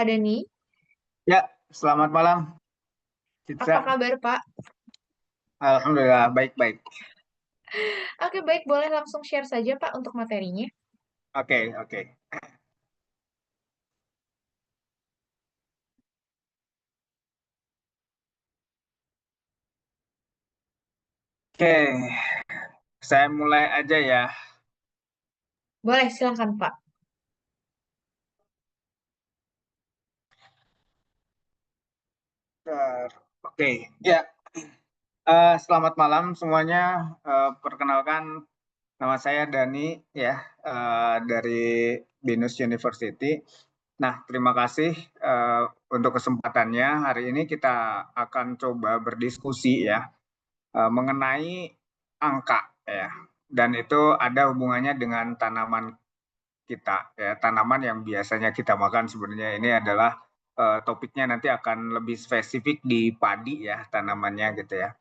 Pak Dani. Ya, selamat malam, Apa Citra. kabar, Pak? Alhamdulillah, baik-baik. Oke, baik. Boleh langsung share saja, Pak, untuk materinya. Oke, oke. Oke, saya mulai aja ya. Boleh, silakan, Pak. Oke, ya. Selamat malam semuanya. Perkenalkan, nama saya Dani, ya, dari Binus University. Nah, terima kasih untuk kesempatannya. Hari ini kita akan coba berdiskusi ya mengenai angka, ya. Dan itu ada hubungannya dengan tanaman kita, ya, tanaman yang biasanya kita makan. Sebenarnya ini adalah topiknya nanti akan lebih spesifik di padi, ya, tanamannya gitu ya.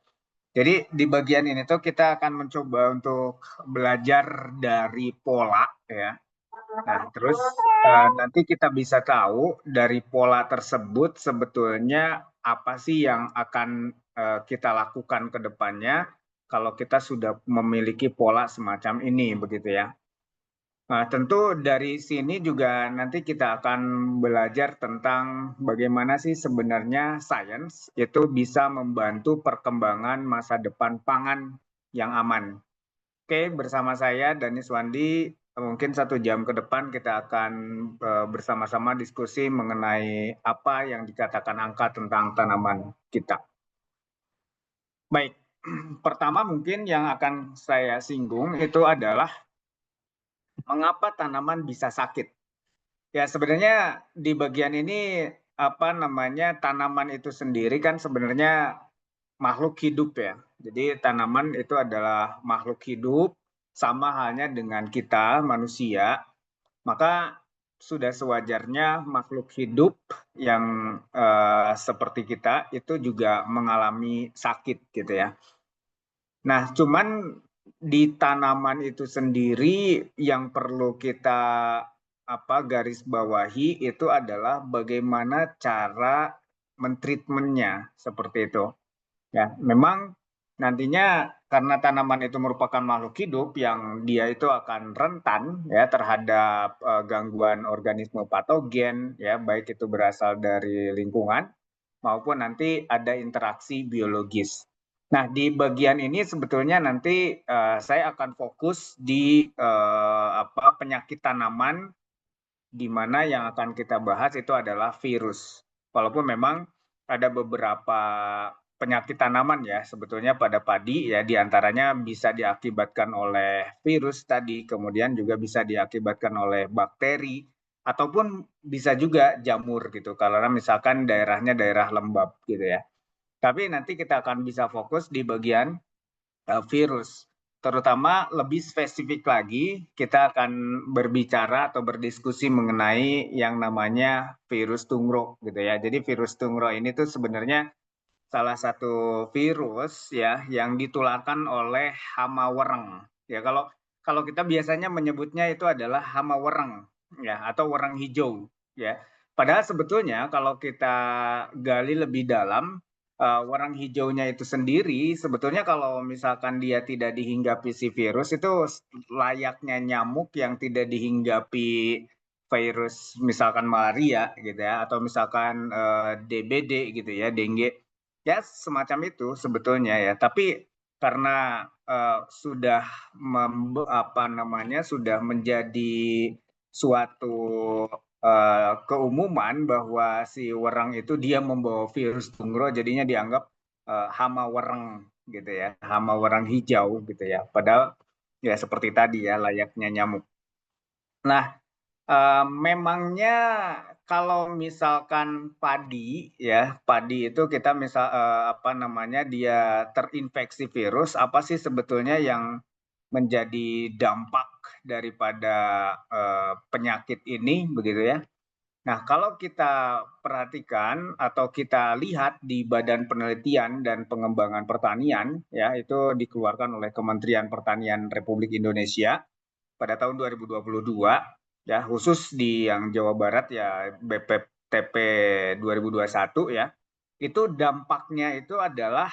Jadi di bagian ini tuh kita akan mencoba untuk belajar dari pola, ya. Nah, terus nanti kita bisa tahu dari pola tersebut sebetulnya apa sih yang akan kita lakukan ke depannya kalau kita sudah memiliki pola semacam ini, begitu ya. Nah, tentu dari sini juga nanti kita akan belajar tentang bagaimana sih sebenarnya sains itu bisa membantu perkembangan masa depan pangan yang aman. Oke, bersama saya Danis Wandi, mungkin 1 jam ke depan kita akan bersama-sama diskusi mengenai apa yang dikatakan angka tentang tanaman kita. Baik, pertama mungkin yang akan saya singgung itu adalah mengapa tanaman bisa sakit. Ya, sebenarnya di bagian ini apa namanya tanaman itu sendiri kan sebenarnya makhluk hidup ya. Jadi tanaman itu adalah makhluk hidup sama halnya dengan kita manusia. Maka sudah sewajarnya makhluk hidup yang seperti kita itu juga mengalami sakit gitu ya. Nah, cuman di tanaman itu sendiri yang perlu kita garis bawahi itu adalah bagaimana cara mentreatmentnya seperti itu. Ya, memang nantinya karena tanaman itu merupakan makhluk hidup yang dia itu akan rentan ya terhadap gangguan organisme patogen ya baik itu berasal dari lingkungan maupun nanti ada interaksi biologis. Nah, di bagian ini sebetulnya nanti saya akan fokus di penyakit tanaman di mana yang akan kita bahas itu adalah virus. Walaupun memang ada beberapa penyakit tanaman ya sebetulnya pada padi ya diantaranya bisa diakibatkan oleh virus tadi, kemudian juga bisa diakibatkan oleh bakteri ataupun bisa juga jamur gitu. Karena misalkan daerahnya daerah lembab gitu ya. Tapi nanti kita akan bisa fokus di bagian virus. Terutama lebih spesifik lagi, kita akan berbicara atau berdiskusi mengenai yang namanya virus tungro gitu ya. Jadi virus tungro ini tuh sebenarnya salah satu virus ya yang ditularkan oleh hama wereng. Ya kalau kalau kita biasanya menyebutnya itu adalah hama wereng ya atau wereng hijau ya. Padahal sebetulnya kalau kita gali lebih dalam wereng hijaunya itu sendiri sebetulnya kalau misalkan dia tidak dihinggapi si virus itu layaknya nyamuk yang tidak dihinggapi virus misalkan malaria gitu ya atau misalkan DBD gitu ya dengue ya semacam itu sebetulnya ya tapi karena sudah sudah menjadi suatu keumuman bahwa si wereng itu dia membawa virus tungro jadinya dianggap hama wereng gitu ya hama wereng hijau gitu ya padahal ya seperti tadi ya layaknya nyamuk. Nah, memangnya kalau misalkan padi ya, padi itu kita misal dia terinfeksi virus, apa sih sebetulnya yang menjadi dampak daripada penyakit ini begitu ya? Nah, kalau kita perhatikan atau kita lihat di Badan Penelitian dan Pengembangan Pertanian ya, itu dikeluarkan oleh Kementerian Pertanian Republik Indonesia pada tahun 2022 ya khusus di yang Jawa Barat ya BPT TP 2021 ya, itu dampaknya itu adalah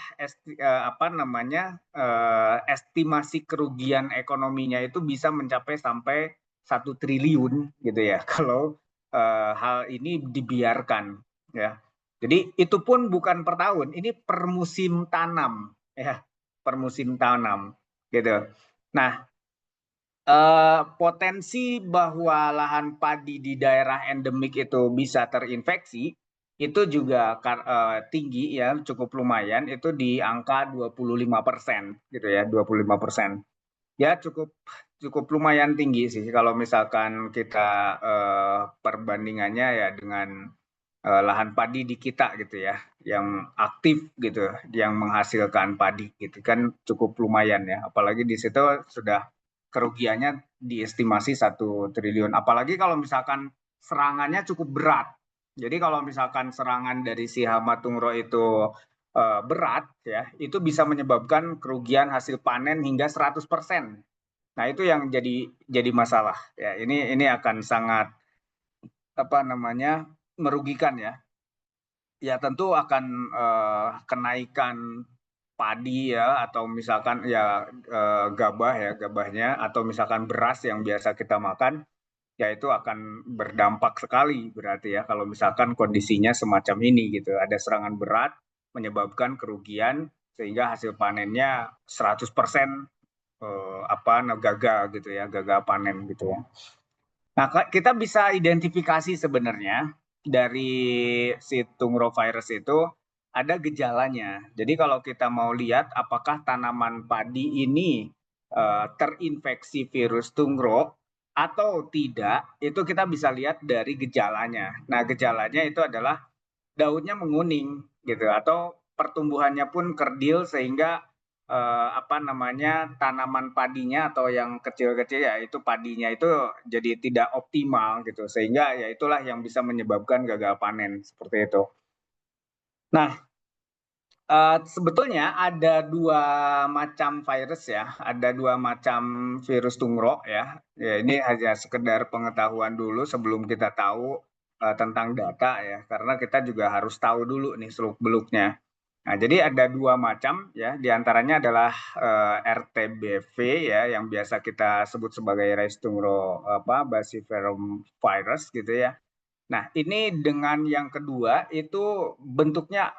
estimasi kerugian ekonominya itu bisa mencapai sampai 1 triliun gitu ya kalau hal ini dibiarkan ya. Jadi itu pun bukan per tahun, ini per musim tanam ya, per musim tanam gitu. Nah, potensi bahwa lahan padi di daerah endemik itu bisa terinfeksi itu juga tinggi ya, cukup lumayan, itu di angka 25% gitu ya, 25%. Ya cukup cukup lumayan tinggi sih kalau misalkan kita perbandingannya ya dengan lahan padi di kita gitu ya, yang aktif gitu, yang menghasilkan padi gitu kan cukup lumayan ya. Apalagi di situ sudah kerugiannya diestimasi 1 triliun. Apalagi kalau misalkan serangannya cukup berat. Jadi kalau misalkan serangan dari si hama tungro itu berat ya, itu bisa menyebabkan kerugian hasil panen hingga 100%. Nah, itu yang jadi masalah ya. Ini akan sangat merugikan ya. Ya tentu akan kenaikan padi ya, atau misalkan ya gabah ya, gabahnya, atau misalkan beras yang biasa kita makan, ya itu akan berdampak sekali berarti ya kalau misalkan kondisinya semacam ini gitu. Ada serangan berat menyebabkan kerugian sehingga hasil panennya 100% gagal gitu ya, gagal panen gitu ya. Nah, kita bisa identifikasi sebenarnya dari si tungro virus itu ada gejalanya. Jadi kalau kita mau lihat apakah tanaman padi ini terinfeksi virus tungro atau tidak, itu kita bisa lihat dari gejalanya. Nah, gejalanya itu adalah daunnya menguning gitu, atau pertumbuhannya pun kerdil sehingga tanaman padinya atau yang kecil-kecil ya itu padinya itu jadi tidak optimal gitu, sehingga ya itulah yang bisa menyebabkan gagal panen seperti itu. Nah, sebetulnya ada dua macam virus ya, ada dua macam virus tungro ya. Ya ini hanya sekedar pengetahuan dulu sebelum kita tahu tentang data ya, karena kita juga harus tahu dulu nih seluk-beluknya. Nah, jadi ada dua macam ya, diantaranya adalah RTBV ya, yang biasa kita sebut sebagai Reistungro Basiverum virus gitu ya. Nah, ini dengan yang kedua itu bentuknya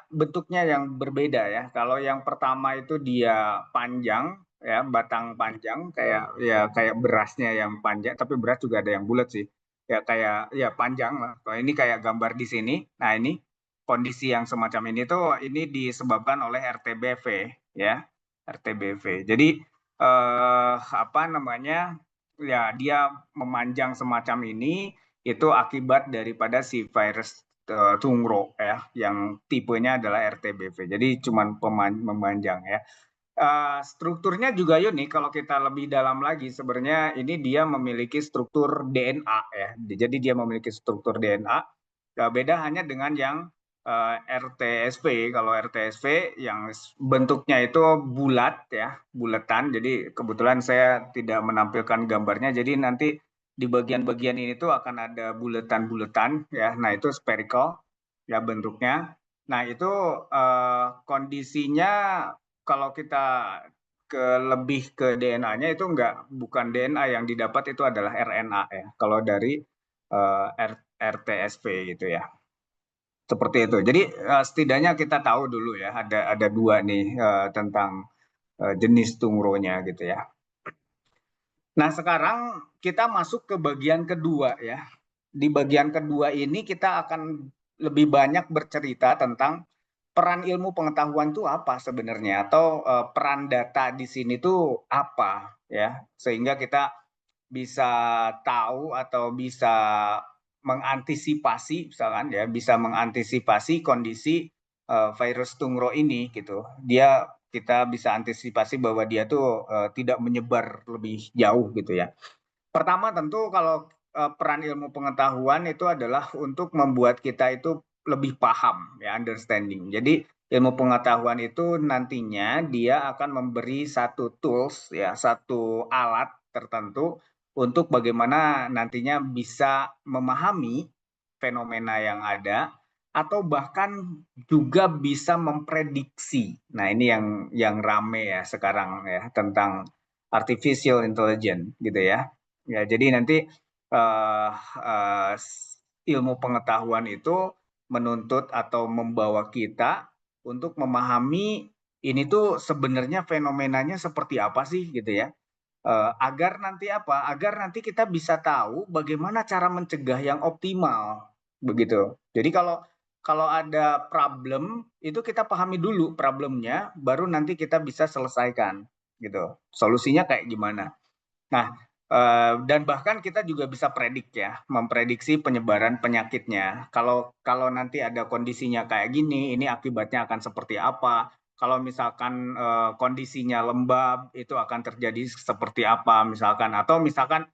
yang berbeda ya. Kalau yang pertama itu dia panjang ya, batang panjang kayak berasnya yang panjang, tapi beras juga ada yang bulat sih. Ya kayak ya panjang lah. Kalau ini kayak gambar di sini. Nah, ini kondisi yang semacam ini tuh ini disebabkan oleh RTBV ya. RTBV. Jadi ya dia memanjang semacam ini itu akibat daripada si virus tungro ya, yang tipenya adalah RTBV. Jadi cuman memanjang ya. Strukturnya juga unik kalau kita lebih dalam lagi. Sebenarnya ini dia memiliki struktur DNA ya. Jadi dia memiliki struktur DNA. Beda hanya dengan yang RTSV. Kalau RTSV yang bentuknya itu bulat ya, bulatan. Jadi kebetulan saya tidak menampilkan gambarnya. Jadi nanti di bagian-bagian ini tuh akan ada buletan-buletan ya. Nah, itu spherical ya bentuknya. Nah, itu kondisinya kalau kita lebih ke DNA-nya itu bukan DNA yang didapat, itu adalah RNA ya. Kalau dari RTSV gitu ya. Seperti itu. Jadi setidaknya kita tahu dulu ya ada dua nih tentang jenis tungro-nya gitu ya. Nah, sekarang kita masuk ke bagian kedua ya. Di bagian kedua ini kita akan lebih banyak bercerita tentang peran ilmu pengetahuan itu apa sebenarnya, atau peran data di sini tuh apa ya, sehingga kita bisa tahu atau bisa mengantisipasi, misalkan ya, bisa mengantisipasi kondisi virus tungro ini gitu. Kita bisa antisipasi bahwa dia tuh tidak menyebar lebih jauh gitu ya. Pertama tentu kalau peran ilmu pengetahuan itu adalah untuk membuat kita itu lebih paham ya, understanding. Jadi ilmu pengetahuan itu nantinya dia akan memberi satu tools ya, satu alat tertentu untuk bagaimana nantinya bisa memahami fenomena yang ada, atau bahkan juga bisa memprediksi. Nah, ini yang rame ya sekarang ya, tentang artificial intelligence gitu ya. Ya, jadi nanti eh, eh, ilmu pengetahuan itu menuntut atau membawa kita untuk memahami ini tuh sebenarnya fenomenanya seperti apa sih gitu ya. Agar nanti apa? Agar nanti kita bisa tahu bagaimana cara mencegah yang optimal begitu. Jadi kalau ada problem itu kita pahami dulu problemnya, baru nanti kita bisa selesaikan gitu. Solusinya kayak gimana? Nah, dan bahkan kita juga bisa predik ya, memprediksi penyebaran penyakitnya. Kalau nanti ada kondisinya kayak gini, ini akibatnya akan seperti apa. Kalau misalkan kondisinya lembab, itu akan terjadi seperti apa, misalkan. Atau misalkan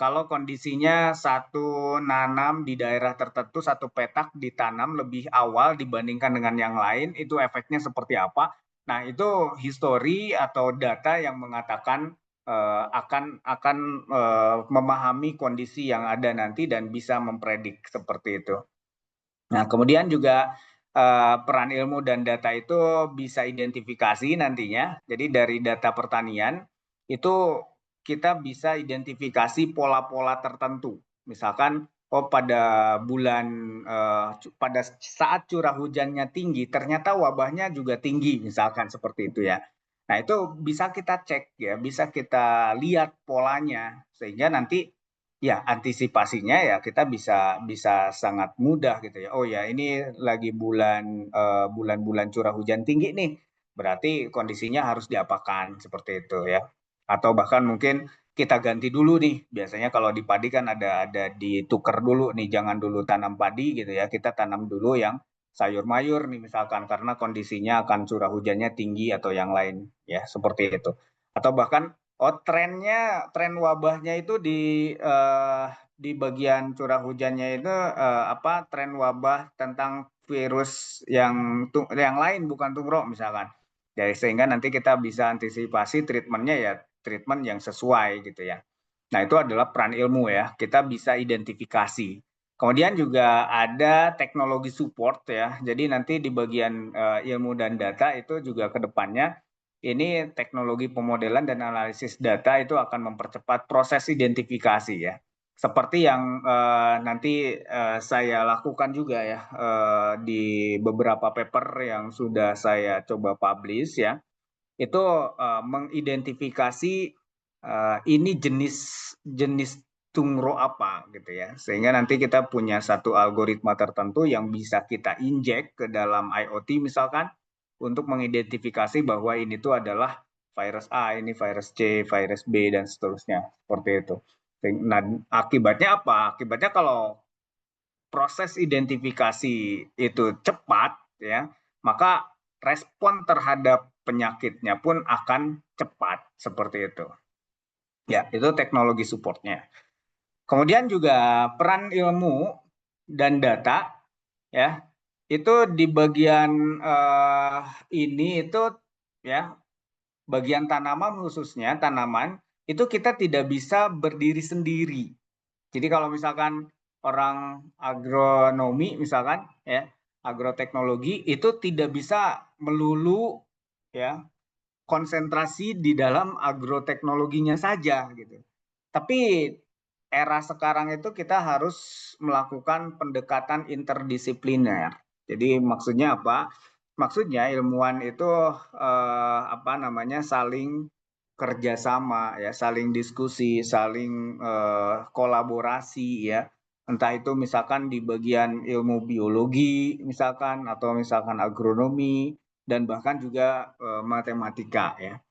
kalau kondisinya satu nanam di daerah tertentu, satu petak ditanam lebih awal dibandingkan dengan yang lain, itu efeknya seperti apa. Nah, itu histori atau data yang mengatakan akan memahami kondisi yang ada nanti dan bisa mempredik seperti itu. Nah, kemudian juga peran ilmu dan data itu bisa identifikasi nantinya. Jadi dari data pertanian itu kita bisa identifikasi pola-pola tertentu. Misalkan, oh pada saat curah hujannya tinggi, ternyata wabahnya juga tinggi, misalkan seperti itu ya. Nah, itu bisa kita cek ya, bisa kita lihat polanya sehingga nanti ya antisipasinya ya kita bisa bisa sangat mudah gitu ya. Oh ya ini lagi bulan-bulan curah hujan tinggi nih. Berarti kondisinya harus diapakan seperti itu ya. Atau bahkan mungkin kita ganti dulu nih. Biasanya kalau di padi kan ada ditukar dulu nih, jangan dulu tanam padi gitu ya. Kita tanam dulu yang sayur mayur nih misalkan karena kondisinya akan curah hujannya tinggi atau yang lain ya seperti itu. Atau bahkan oh, tren wabahnya itu di bagian curah hujannya itu apa tren wabah tentang virus yang lain bukan tungro misalkan. Jadi sehingga nanti kita bisa antisipasi treatmentnya ya treatment yang sesuai gitu ya. Nah itu adalah peran ilmu ya. Kita bisa identifikasi. Kemudian juga ada teknologi support ya. Jadi nanti di bagian ilmu dan data itu juga ke depannya ini teknologi pemodelan dan analisis data itu akan mempercepat proses identifikasi ya. Seperti yang nanti saya lakukan juga ya di beberapa paper yang sudah saya coba publish ya, itu mengidentifikasi ini jenis jenis tungro apa gitu ya. Sehingga nanti kita punya satu algoritma tertentu yang bisa kita injek ke dalam IoT misalkan untuk mengidentifikasi bahwa ini tuh adalah virus A, ini virus C, virus B dan seterusnya seperti itu. Nah, akibatnya apa? Akibatnya kalau proses identifikasi itu cepat ya, maka respon terhadap penyakitnya pun akan cepat seperti itu. Ya, itu teknologi supportnya. Kemudian juga peran ilmu dan data ya, itu di bagian ini itu ya, bagian tanaman khususnya tanaman itu kita tidak bisa berdiri sendiri. Jadi kalau misalkan orang agronomi misalkan ya, agroteknologi itu tidak bisa melulu ya konsentrasi di dalam agroteknologinya saja gitu. Tapi era sekarang itu kita harus melakukan pendekatan interdisipliner. Jadi maksudnya apa? Maksudnya ilmuwan itu apa namanya saling kerjasama ya, saling diskusi, saling kolaborasi ya. Entah itu misalkan di bagian ilmu biologi misalkan atau misalkan agronomi dan bahkan juga matematika ya.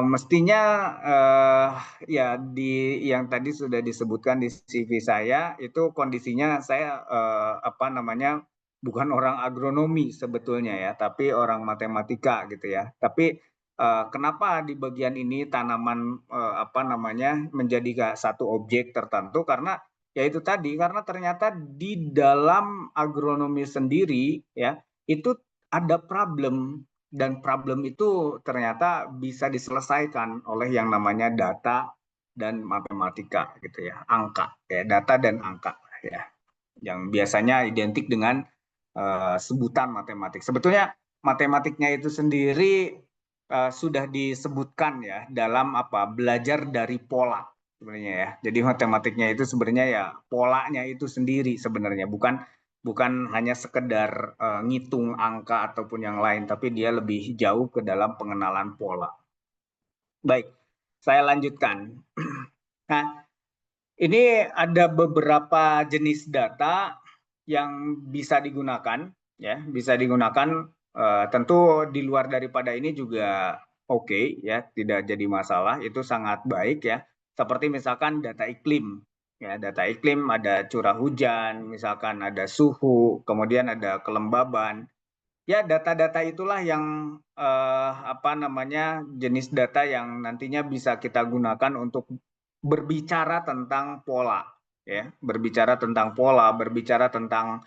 Mestinya eh, ya di yang tadi sudah disebutkan di CV saya itu kondisinya saya apa namanya bukan orang agronomi sebetulnya ya, tapi orang matematika gitu ya. Tapi kenapa di bagian ini tanaman apa namanya menjadi satu objek tertentu karena ya itu tadi karena ternyata di dalam agronomi sendiri ya itu ada problem dan problem itu ternyata bisa diselesaikan oleh yang namanya data dan matematika gitu ya, angka ya, data dan angka ya. yang biasanya identik dengan sebutan matematik. Sebetulnya matematiknya itu sendiri sudah disebutkan ya dalam apa belajar dari pola sebenarnya ya. Jadi matematiknya itu sebenarnya ya polanya itu sendiri sebenarnya bukan bukan hanya sekedar ngitung angka ataupun yang lain, tapi dia lebih jauh ke dalam pengenalan pola. Baik, saya lanjutkan. Nah, ini ada beberapa jenis data yang bisa digunakan, ya, bisa digunakan. Tentu di luar daripada ini juga oke, ya, tidak jadi masalah. Itu sangat baik ya. Seperti misalkan data iklim, ya, data iklim ada curah hujan, misalkan ada suhu, kemudian ada kelembaban. Ya, data-data itulah yang apa namanya jenis data yang nantinya bisa kita gunakan untuk berbicara tentang pola, ya, berbicara tentang pola, berbicara tentang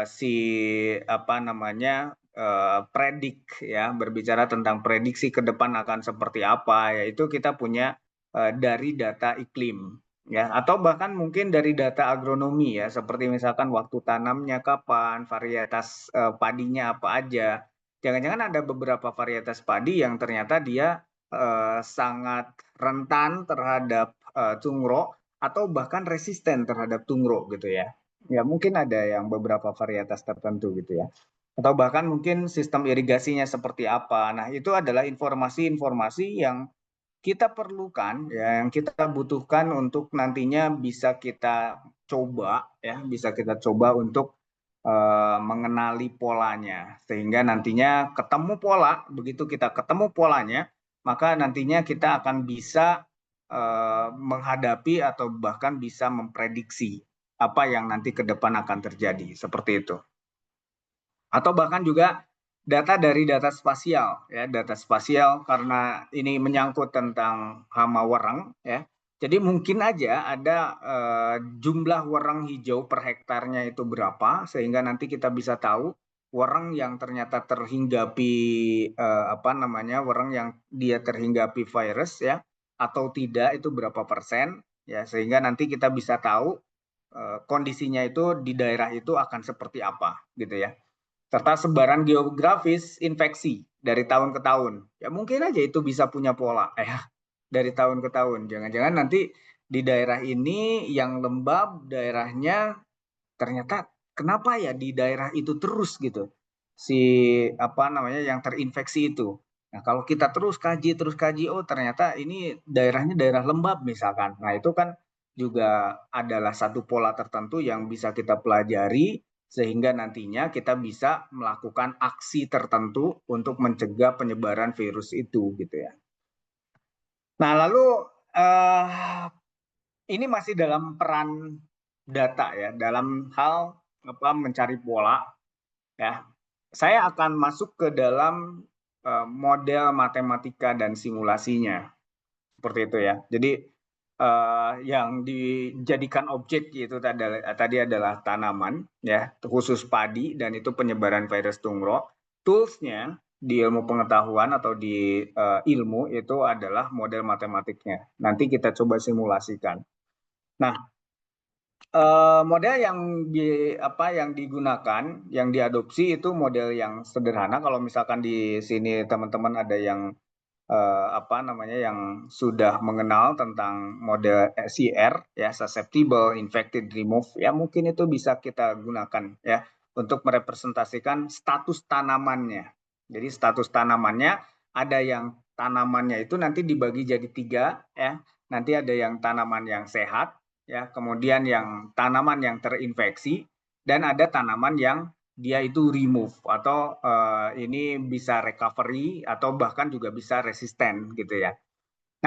si apa namanya predik, ya, berbicara tentang prediksi ke depan akan seperti apa, yaitu kita punya dari data iklim, ya, atau bahkan mungkin dari data agronomi ya, seperti misalkan waktu tanamnya kapan, varietas padinya apa aja. Jangan-jangan ada beberapa varietas padi yang ternyata dia sangat rentan terhadap tungro atau bahkan resisten terhadap tungro gitu ya. Ya mungkin ada yang beberapa varietas tertentu gitu ya. Atau bahkan mungkin sistem irigasinya seperti apa. Nah, itu adalah informasi-informasi yang kita perlukan ya, yang kita butuhkan untuk nantinya bisa kita coba ya, bisa kita coba untuk mengenali polanya sehingga nantinya ketemu pola, begitu kita ketemu polanya, maka nantinya kita akan bisa menghadapi atau bahkan bisa memprediksi apa yang nanti ke depan akan terjadi, seperti itu. Atau bahkan juga data dari data spasial, ya, data spasial karena ini menyangkut tentang hama wereng, ya. Jadi mungkin aja ada jumlah wereng hijau per hektarnya itu berapa, sehingga nanti kita bisa tahu wereng yang ternyata terhinggapi apa namanya wereng yang dia terhinggapi virus ya atau tidak itu berapa persen, ya, sehingga nanti kita bisa tahu kondisinya itu di daerah itu akan seperti apa, gitu ya, serta sebaran geografis infeksi dari tahun ke tahun. Ya mungkin aja itu bisa punya pola ya dari tahun ke tahun. Jangan-jangan nanti di daerah ini yang lembab daerahnya ternyata kenapa ya di daerah itu terus gitu si apa namanya yang terinfeksi itu. Nah, kalau kita terus kaji, oh ternyata ini daerahnya daerah lembab misalkan. Nah, itu kan juga adalah satu pola tertentu yang bisa kita pelajari sehingga nantinya kita bisa melakukan aksi tertentu untuk mencegah penyebaran virus itu gitu ya. Nah, lalu eh, ini masih dalam peran data ya, dalam hal apa mencari pola ya. Saya akan masuk ke dalam model matematika dan simulasinya seperti itu ya. Jadi yang dijadikan objek itu tadi adalah tanaman ya, khusus padi dan itu penyebaran virus tungro. Toolsnya di ilmu pengetahuan atau di ilmu itu adalah model matematiknya. Nanti kita coba simulasikan. Nah, model yang apa yang digunakan, yang diadopsi itu model yang sederhana. Kalau misalkan di sini teman-teman ada yang apa namanya yang sudah mengenal tentang model SIR ya, susceptible, infected, remove, ya mungkin itu bisa kita gunakan ya untuk merepresentasikan status tanamannya. Jadi status tanamannya ada yang tanamannya itu nanti dibagi jadi tiga ya. Nanti ada yang tanaman yang sehat ya, kemudian yang tanaman yang terinfeksi dan ada tanaman yang dia itu remove atau ini bisa recovery atau bahkan juga bisa resisten gitu ya.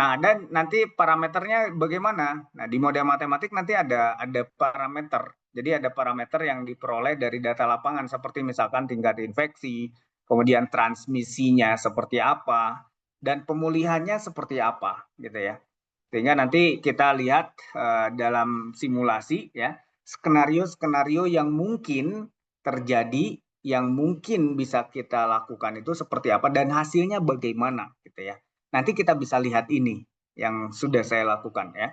Nah, dan nanti parameternya bagaimana? Nah, di model matematik nanti ada parameter. Jadi ada parameter yang diperoleh dari data lapangan seperti misalkan tingkat infeksi, kemudian transmisinya seperti apa, dan pemulihannya seperti apa gitu ya. Sehingga nanti kita lihat dalam simulasi ya, skenario-skenario yang mungkin terjadi, yang mungkin bisa kita lakukan itu seperti apa dan hasilnya bagaimana gitu ya. Nanti kita bisa lihat ini yang sudah saya lakukan ya.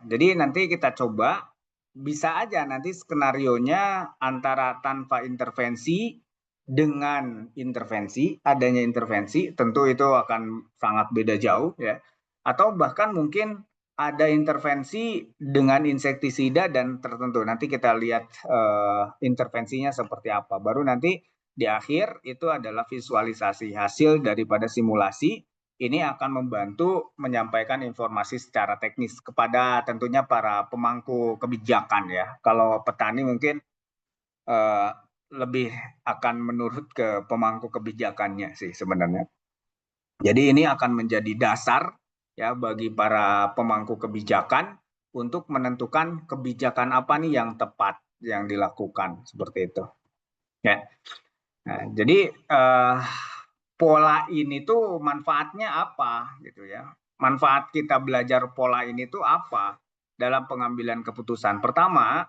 Jadi nanti kita coba bisa aja nanti skenarionya antara tanpa intervensi dengan intervensi, adanya intervensi, tentu itu akan sangat beda jauh ya. Atau bahkan mungkin ada intervensi dengan insektisida dan tertentu. Nanti kita lihat intervensinya seperti apa. Baru nanti di akhir itu adalah visualisasi hasil daripada simulasi. Ini akan membantu menyampaikan informasi secara teknis kepada tentunya para pemangku kebijakan ya. Kalau petani mungkin eh, lebih akan menurut ke pemangku kebijakannya sih sebenarnya. Jadi ini akan menjadi dasar ya bagi para pemangku kebijakan untuk menentukan kebijakan apa nih yang tepat yang dilakukan seperti itu. Ya. Nah, jadi pola ini tuh manfaatnya apa gitu ya? Manfaat kita belajar pola ini tuh apa dalam pengambilan keputusan? Pertama,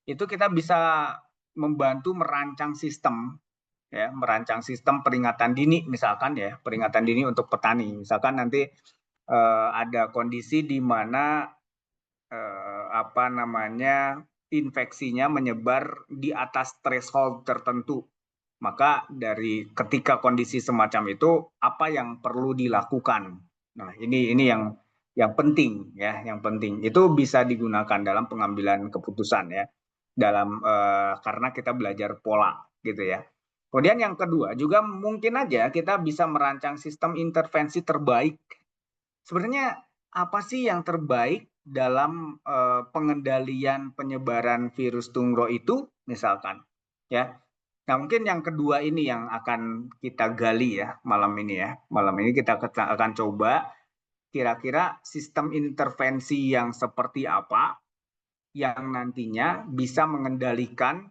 itu kita bisa membantu merancang sistem ya, merancang sistem peringatan dini misalkan ya, peringatan dini untuk petani. Misalkan nanti ada kondisi di mana apa namanya infeksinya menyebar di atas threshold tertentu. Maka dari ketika kondisi semacam itu apa yang perlu dilakukan? Nah, ini yang penting ya, yang penting. Itu bisa digunakan dalam pengambilan keputusan ya. Dalam karena kita belajar pola gitu ya. Kemudian yang kedua juga mungkin aja kita bisa merancang sistem intervensi terbaik. Sebenarnya apa sih yang terbaik dalam pengendalian penyebaran virus tungro itu misalkan ya. Nah, mungkin yang kedua ini yang akan kita gali ya malam ini ya. Malam ini kita akan coba kira-kira sistem intervensi yang seperti apa yang nantinya bisa mengendalikan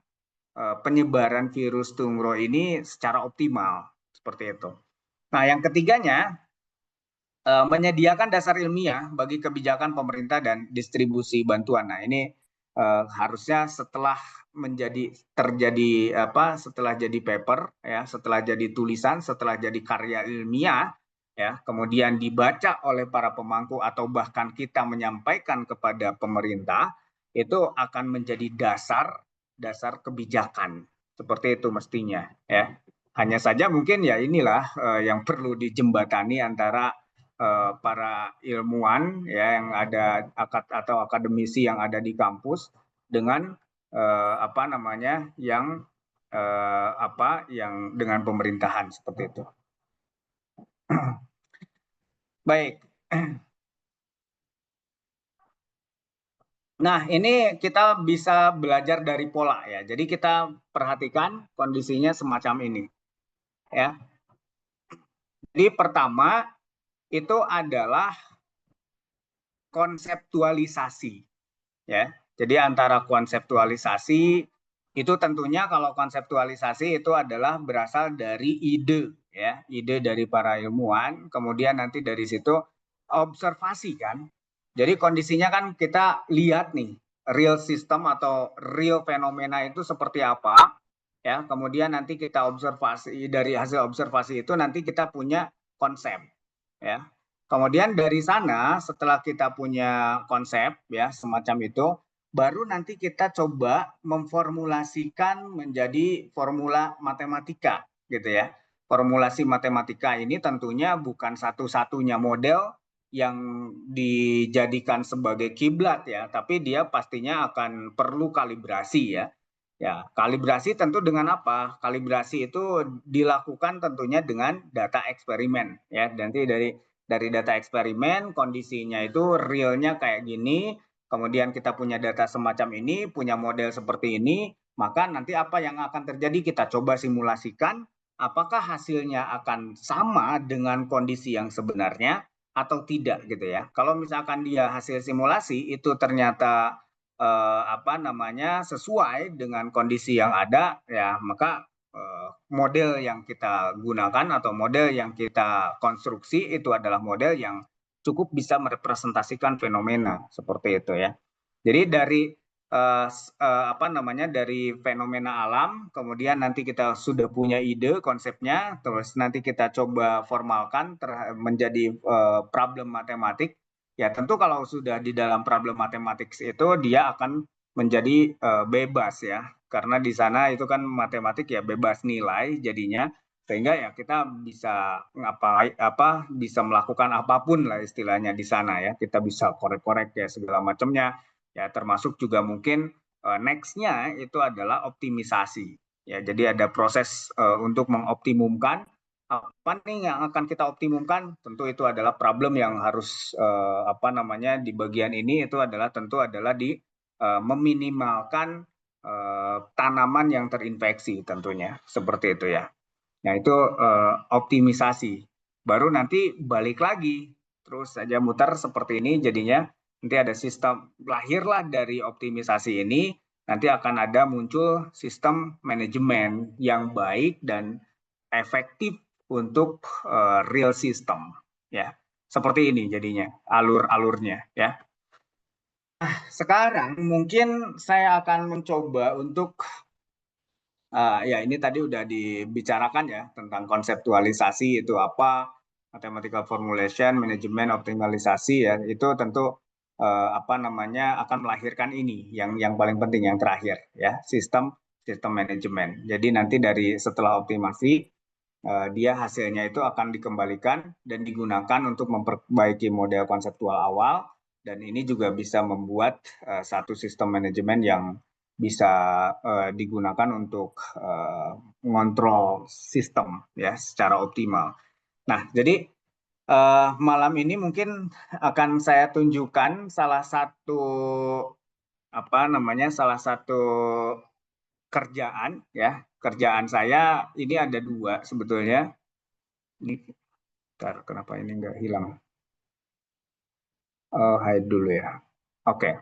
penyebaran virus tungro ini secara optimal seperti itu. Nah, yang ketiganya menyediakan dasar ilmiah bagi kebijakan pemerintah dan distribusi bantuan. Nah, ini harusnya setelah terjadi apa? Setelah jadi paper ya, setelah jadi tulisan, setelah jadi karya ilmiah ya, kemudian dibaca oleh para pemangku atau bahkan kita menyampaikan kepada pemerintah, itu akan menjadi dasar kebijakan. Seperti itu mestinya ya. Hanya saja mungkin ya inilah yang perlu dijembatani antara para ilmuwan ya yang ada atau akademisi yang ada di kampus dengan apa namanya yang apa yang dengan pemerintahan seperti itu. Baik. Nah, ini kita bisa belajar dari pola ya. Jadi kita perhatikan kondisinya semacam ini ya. Jadi pertama itu adalah konseptualisasi ya. Jadi antara konseptualisasi itu tentunya kalau konseptualisasi itu adalah berasal dari ide ya, ide dari para ilmuwan, kemudian nanti dari situ observasi kan. Jadi kondisinya kan kita lihat nih real system atau real fenomena itu seperti apa ya. Kemudian nanti kita observasi dari hasil observasi itu nanti kita punya konsep ya. Kemudian dari sana setelah kita punya konsep ya semacam itu, baru nanti kita coba memformulasikan menjadi formula matematika gitu ya. Formulasi matematika ini tentunya bukan satu-satunya model yang dijadikan sebagai kiblat ya, tapi dia pastinya akan perlu kalibrasi ya. Ya, kalibrasi tentu dengan apa? Kalibrasi itu dilakukan tentunya dengan data eksperimen ya. Nanti dari data eksperimen kondisinya itu realnya kayak gini, kemudian kita punya data semacam ini, punya model seperti ini, maka nanti apa yang akan terjadi kita coba simulasikan apakah hasilnya akan sama dengan kondisi yang sebenarnya atau tidak gitu ya. Kalau misalkan dia hasil simulasi itu ternyata apa namanya sesuai dengan kondisi yang ada ya maka model yang kita gunakan atau model yang kita konstruksi itu adalah model yang cukup bisa merepresentasikan fenomena seperti itu ya. Jadi dari apa namanya dari fenomena alam, kemudian nanti kita sudah punya ide konsepnya, terus nanti kita coba formalkan menjadi problem matematik. Ya tentu kalau sudah di dalam problem matematik itu dia akan menjadi bebas ya, karena di sana itu kan matematik ya bebas nilai jadinya, sehingga ya kita bisa bisa melakukan apapun lah istilahnya di sana ya, kita bisa korek-korek ya segala macamnya ya, termasuk juga mungkin next-nya itu adalah optimisasi ya, jadi ada proses untuk mengoptimumkan apa nih yang akan kita optimumkan. Tentu itu adalah problem yang harus di bagian ini itu adalah tentu adalah di meminimalkan tanaman yang terinfeksi tentunya seperti itu ya. Nah itu optimisasi. Baru nanti balik lagi terus saja muter seperti ini jadinya, nanti ada sistem lahirlah dari optimisasi ini, nanti akan ada muncul sistem manajemen yang baik dan efektif untuk real system ya. Seperti ini jadinya alur-alurnya ya. Sekarang mungkin saya akan mencoba untuk ya ini tadi udah dibicarakan ya tentang konseptualisasi itu apa, mathematical formulation, manajemen, optimalisasi ya, itu tentu akan melahirkan ini yang paling penting yang terakhir ya, sistem manajemen. Jadi nanti dari setelah optimasi dia hasilnya itu akan dikembalikan dan digunakan untuk memperbaiki model konseptual awal, dan ini juga bisa membuat satu sistem manajemen yang bisa digunakan untuk mengontrol sistem ya secara optimal. Nah, jadi malam ini mungkin akan saya tunjukkan salah satu salah satu kerjaan ya. Kerjaan saya ini ada dua sebetulnya. Ini, bentar, kenapa ini nggak hilang? Hide dulu ya. Oke.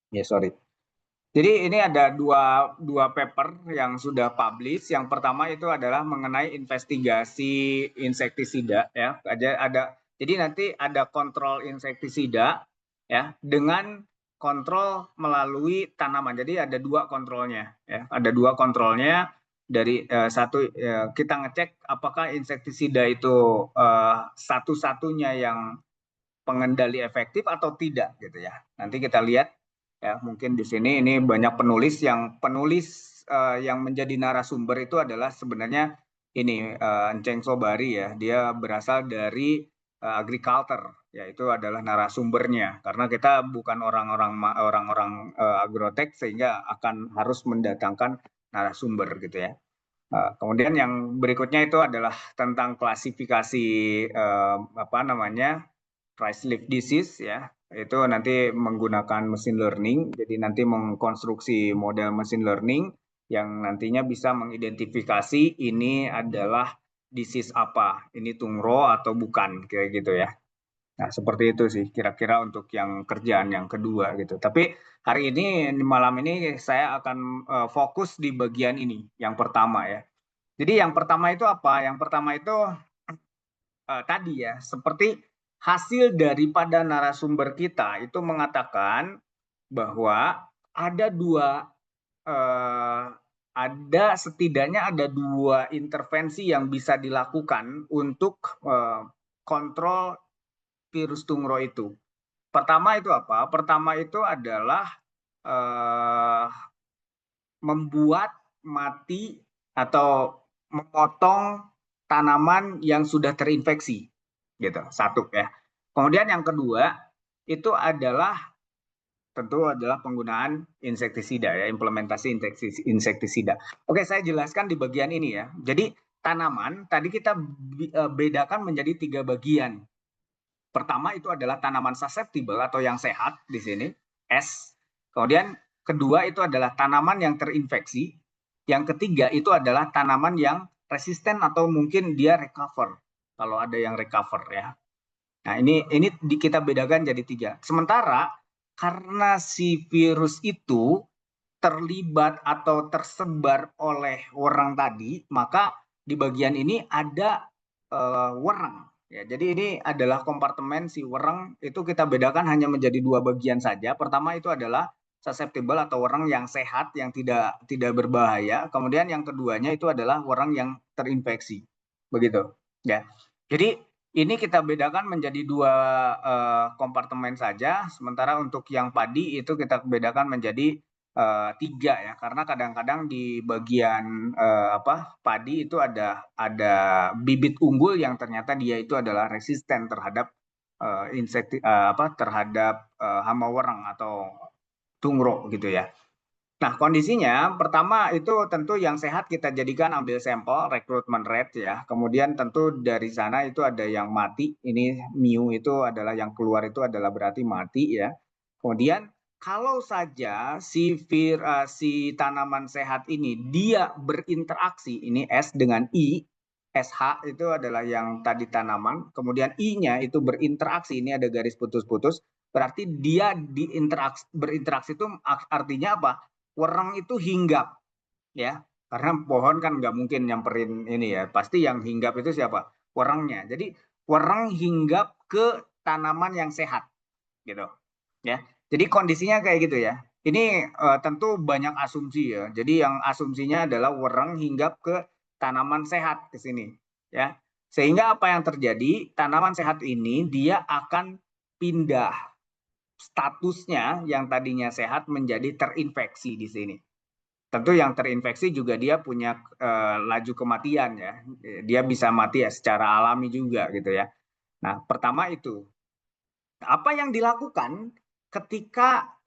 Ya, sorry. Jadi ini ada dua paper yang sudah publish. Yang pertama itu adalah mengenai investigasi insektisida ya. Jadi nanti ada kontrol insektisida ya dengan kontrol melalui tanaman. Jadi ada dua kontrolnya ya. Ada dua kontrolnya, dari satu kita ngecek apakah insektisida itu satu-satunya yang pengendali efektif atau tidak gitu ya. Nanti kita lihat ya, mungkin di sini ini banyak penulis yang menjadi narasumber itu adalah sebenarnya ini Enceng Sobari ya. Dia berasal dari agriculture, yaitu adalah narasumbernya, karena kita bukan orang-orang agrotek sehingga akan harus mendatangkan narasumber gitu ya. Kemudian yang berikutnya itu adalah tentang klasifikasi rice leaf disease ya, itu nanti menggunakan mesin learning. Jadi nanti mengkonstruksi model mesin learning yang nantinya bisa mengidentifikasi ini adalah disease apa, ini tungro atau bukan, kayak gitu ya. Nah, seperti itu sih kira-kira untuk yang kerjaan yang kedua gitu. Tapi hari ini malam ini saya akan fokus di bagian ini, yang pertama ya. Jadi yang pertama itu apa? Yang pertama itu tadi ya, seperti hasil daripada narasumber kita itu mengatakan bahwa ada setidaknya ada dua intervensi yang bisa dilakukan untuk kontrol virus tungro itu. Pertama itu apa? Pertama itu adalah membuat mati atau memotong tanaman yang sudah terinfeksi, gitu. Satu ya. Kemudian yang kedua itu adalah tentu adalah penggunaan insektisida ya, implementasi insektisida. Oke, saya jelaskan di bagian ini ya. Jadi tanaman tadi kita bedakan menjadi 3 bagian. Pertama itu adalah tanaman susceptible atau yang sehat di sini, S. Kemudian kedua itu adalah tanaman yang terinfeksi. Yang ketiga itu adalah tanaman yang resisten atau mungkin dia recover, kalau ada yang recover ya. Nah, ini kita bedakan jadi 3. Sementara karena si virus itu terlibat atau tersebar oleh orang tadi, maka di bagian ini ada wereng. Ya, jadi ini adalah kompartemen si wereng, itu kita bedakan hanya menjadi 2 bagian saja. Pertama itu adalah susceptible atau wereng yang sehat, yang tidak berbahaya. Kemudian yang keduanya itu adalah wereng yang terinfeksi. Begitu. Ya. Jadi Ini kita bedakan menjadi dua kompartemen saja, sementara untuk yang padi itu kita bedakan menjadi tiga ya, karena kadang-kadang di bagian padi itu ada bibit unggul yang ternyata dia itu adalah resisten terhadap terhadap hama wereng atau tungro gitu ya. Nah, kondisinya pertama itu tentu yang sehat kita jadikan ambil sampel rekrutmen rate ya. Kemudian tentu dari sana itu ada yang mati. Ini mu itu adalah yang keluar itu adalah berarti mati ya. Kemudian kalau saja si tanaman sehat ini dia berinteraksi, ini S dengan I, SH itu adalah yang tadi tanaman, kemudian I-nya itu berinteraksi, ini ada garis putus-putus, berarti dia berinteraksi itu artinya apa? Wereng itu hinggap ya, karena pohon kan nggak mungkin nyamperin ini ya, pasti yang hinggap itu siapa? Werengnya. Jadi wereng hinggap ke tanaman yang sehat gitu ya. Jadi kondisinya kayak gitu ya. Ini tentu banyak asumsi ya. Jadi yang asumsinya adalah wereng hinggap ke tanaman sehat ke sini ya. Sehingga apa yang terjadi? Tanaman sehat ini dia akan pindah statusnya yang tadinya sehat menjadi terinfeksi di sini. Tentu yang terinfeksi juga dia punya laju kematian ya. Dia bisa mati ya secara alami juga gitu ya. Nah, pertama itu. Apa yang dilakukan ketika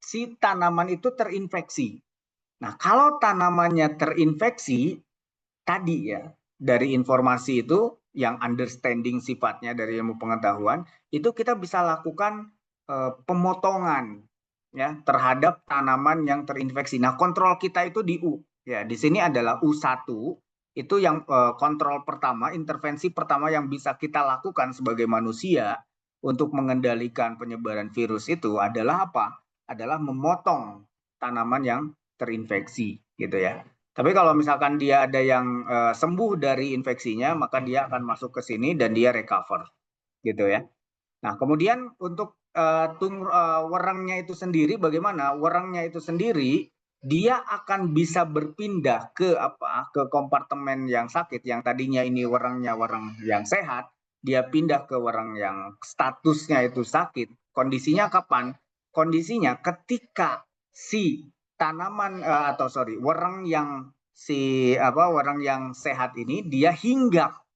si tanaman itu terinfeksi? Nah, kalau tanamannya terinfeksi tadi ya, dari informasi itu yang understanding sifatnya dari ilmu pengetahuan, itu kita bisa lakukan pemotongan ya terhadap tanaman yang terinfeksi. Nah, kontrol kita itu di U. Ya, di sini adalah U1 itu yang kontrol pertama, intervensi pertama yang bisa kita lakukan sebagai manusia untuk mengendalikan penyebaran virus itu adalah apa? Adalah memotong tanaman yang terinfeksi gitu ya. Tapi kalau misalkan dia ada yang sembuh dari infeksinya, maka dia akan masuk ke sini dan dia recover gitu ya. Nah, kemudian untuk werengnya itu sendiri bagaimana? Werengnya itu sendiri dia akan bisa berpindah ke ke kompartemen yang sakit yang tadinya ini werengnya wereng yang sehat, dia pindah ke wereng yang statusnya itu sakit. Kondisinya kapan? Kondisinya ketika si tanaman atau sorry, wereng yang wereng yang sehat ini dia hinggap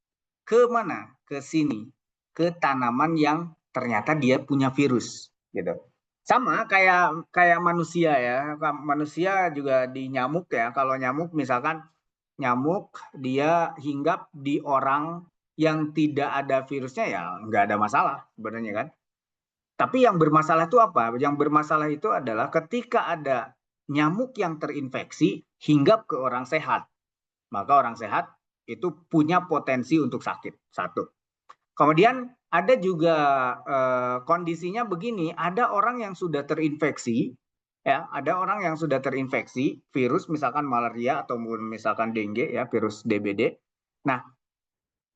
ke mana? Ke sini, ke tanaman yang ternyata dia punya virus, gitu. Sama kayak kayak manusia ya, manusia juga di nyamuk ya. Kalau nyamuk misalkan nyamuk dia hinggap di orang yang tidak ada virusnya ya nggak ada masalah sebenarnya kan. Tapi yang bermasalah itu apa? Yang bermasalah itu adalah ketika ada nyamuk yang terinfeksi hinggap ke orang sehat. Maka orang sehat itu punya potensi untuk sakit. Satu. Kemudian ada juga kondisinya begini, ada orang yang sudah terinfeksi, ya, ada orang yang sudah terinfeksi virus misalkan malaria atau misalkan dengue ya, virus DBD. Nah,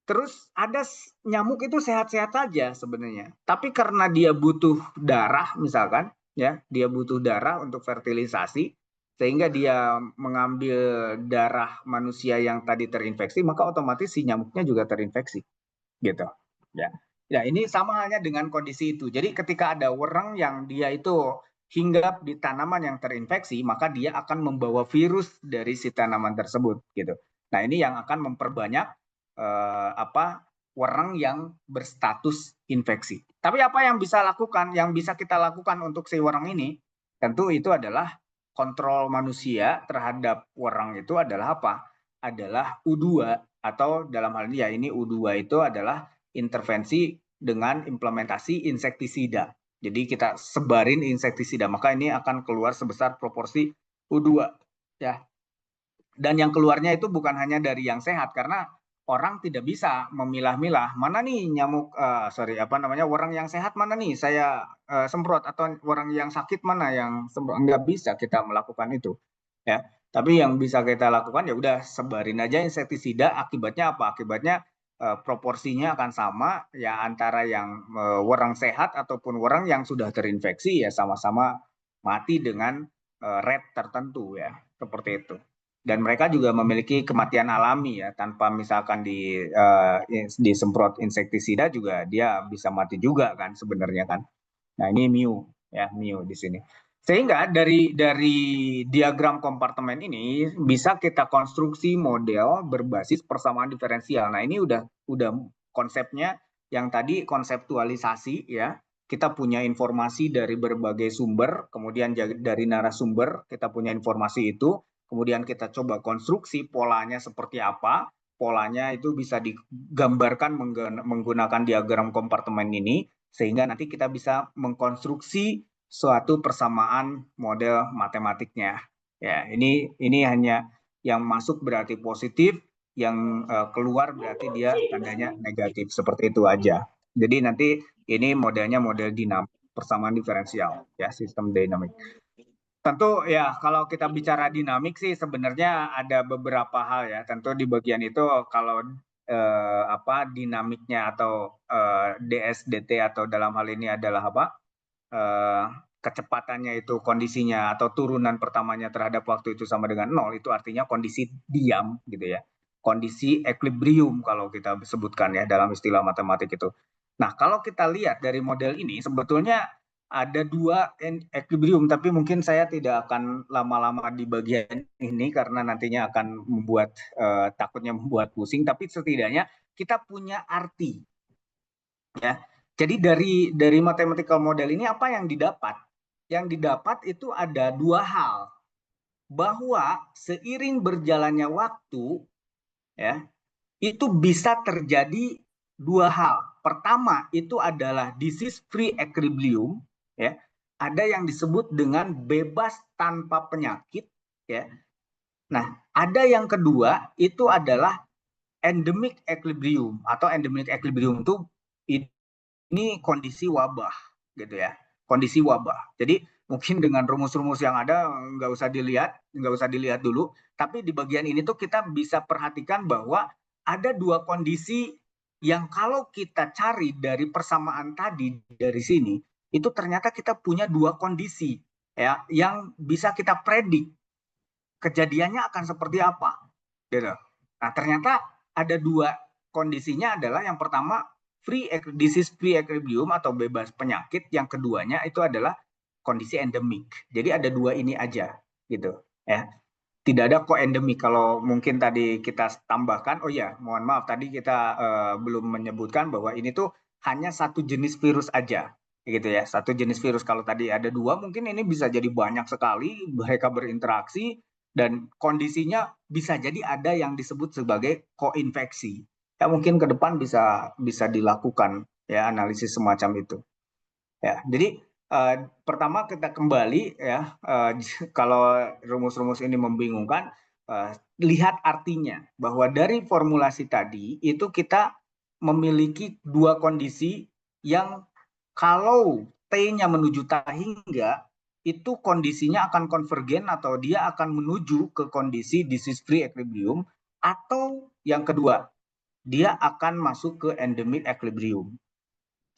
terus ada nyamuk itu sehat-sehat saja sebenarnya, tapi karena dia butuh darah misalkan, ya, dia butuh darah untuk fertilisasi, sehingga dia mengambil darah manusia yang tadi terinfeksi, maka otomatis si nyamuknya juga terinfeksi gitu ya. Ya, ini sama halnya dengan kondisi itu. Jadi ketika ada wereng yang dia itu hinggap di tanaman yang terinfeksi, maka dia akan membawa virus dari si tanaman tersebut gitu. Nah, ini yang akan memperbanyak wereng yang berstatus infeksi. Tapi apa yang bisa lakukan, yang bisa kita lakukan untuk si wereng ini, tentu itu adalah kontrol manusia terhadap wereng itu adalah apa? Adalah U2 atau dalam hal ini ya ini U2 itu adalah intervensi dengan implementasi insektisida. Jadi kita sebarin insektisida, maka ini akan keluar sebesar proporsi U2 ya. Dan yang keluarnya itu bukan hanya dari yang sehat karena orang tidak bisa memilah-milah mana nih nyamuk wereng yang sehat mana nih saya semprot atau wereng yang sakit mana yang semprot, nggak bisa kita melakukan itu ya. Tapi yang bisa kita lakukan ya udah sebarin aja insektisida. Akibatnya apa? Akibatnya proporsinya akan sama ya antara yang wereng sehat ataupun wereng yang sudah terinfeksi ya sama-sama mati dengan rate tertentu ya seperti itu. Dan mereka juga memiliki kematian alami ya, tanpa misalkan disemprot insektisida juga dia bisa mati juga kan sebenarnya kan. Nah, ini Miu ya, Miu di sini. Sehingga dari diagram kompartemen ini bisa kita konstruksi model berbasis persamaan diferensial. Nah, ini udah konsepnya yang tadi konseptualisasi ya. Kita punya informasi dari berbagai sumber, kemudian dari narasumber kita punya informasi itu, kemudian kita coba konstruksi polanya seperti apa. Polanya itu bisa digambarkan menggunakan diagram kompartemen ini, sehingga nanti kita bisa mengkonstruksi suatu persamaan model matematiknya. Ya, ini hanya yang masuk berarti positif, yang keluar berarti dia tandanya negatif, seperti itu aja. Jadi nanti ini modelnya model dinamik, persamaan diferensial ya, sistem dinamik. Tentu ya kalau kita bicara dinamik sih sebenarnya ada beberapa hal ya. Tentu di bagian itu kalau dinamiknya atau DSDT atau dalam hal ini adalah eh, kecepatannya itu kondisinya atau turunan pertamanya terhadap waktu itu sama dengan nol, itu artinya kondisi diam gitu ya. Kondisi equilibrium kalau kita sebutkan ya dalam istilah matematik itu. Nah, kalau kita lihat dari model ini sebetulnya ada dua equilibrium, tapi mungkin saya tidak akan lama-lama di bagian ini karena nantinya akan takutnya membuat pusing, tapi setidaknya kita punya arti ya. Jadi dari mathematical model ini apa yang didapat? Yang didapat itu ada dua hal, bahwa seiring berjalannya waktu ya, itu bisa terjadi dua hal. Pertama itu adalah disease free equilibrium ya. Ada yang disebut dengan bebas tanpa penyakit ya. Nah, ada yang kedua itu adalah endemic equilibrium, atau endemic equilibrium itu ini kondisi wabah gitu ya, kondisi wabah. Jadi mungkin dengan rumus-rumus yang ada nggak usah dilihat dulu, tapi di bagian ini tuh kita bisa perhatikan bahwa ada dua kondisi yang kalau kita cari dari persamaan tadi dari sini, itu ternyata kita punya dua kondisi ya yang bisa kita predik kejadiannya akan seperti apa gitu. Nah, ternyata ada dua kondisinya, adalah yang pertama disease free equilibrium atau bebas penyakit, yang keduanya itu adalah kondisi endemik. Jadi ada dua ini aja gitu ya. Tidak ada koendemik. Kalau mungkin tadi kita tambahkan, oh ya, mohon maaf tadi kita belum menyebutkan bahwa ini tuh hanya satu jenis virus aja gitu ya, satu jenis virus. Kalau tadi ada dua, mungkin ini bisa jadi banyak sekali mereka berinteraksi, dan kondisinya bisa jadi ada yang disebut sebagai koinfeksi. Ya mungkin ke depan bisa bisa dilakukan ya analisis semacam itu. Ya, jadi pertama kita kembali ya, kalau rumus-rumus ini membingungkan, lihat artinya bahwa dari formulasi tadi itu kita memiliki dua kondisi yang kalau T-nya menuju tak hingga, itu kondisinya akan konvergen atau dia akan menuju ke kondisi disease free equilibrium, atau yang kedua dia akan masuk ke endemic equilibrium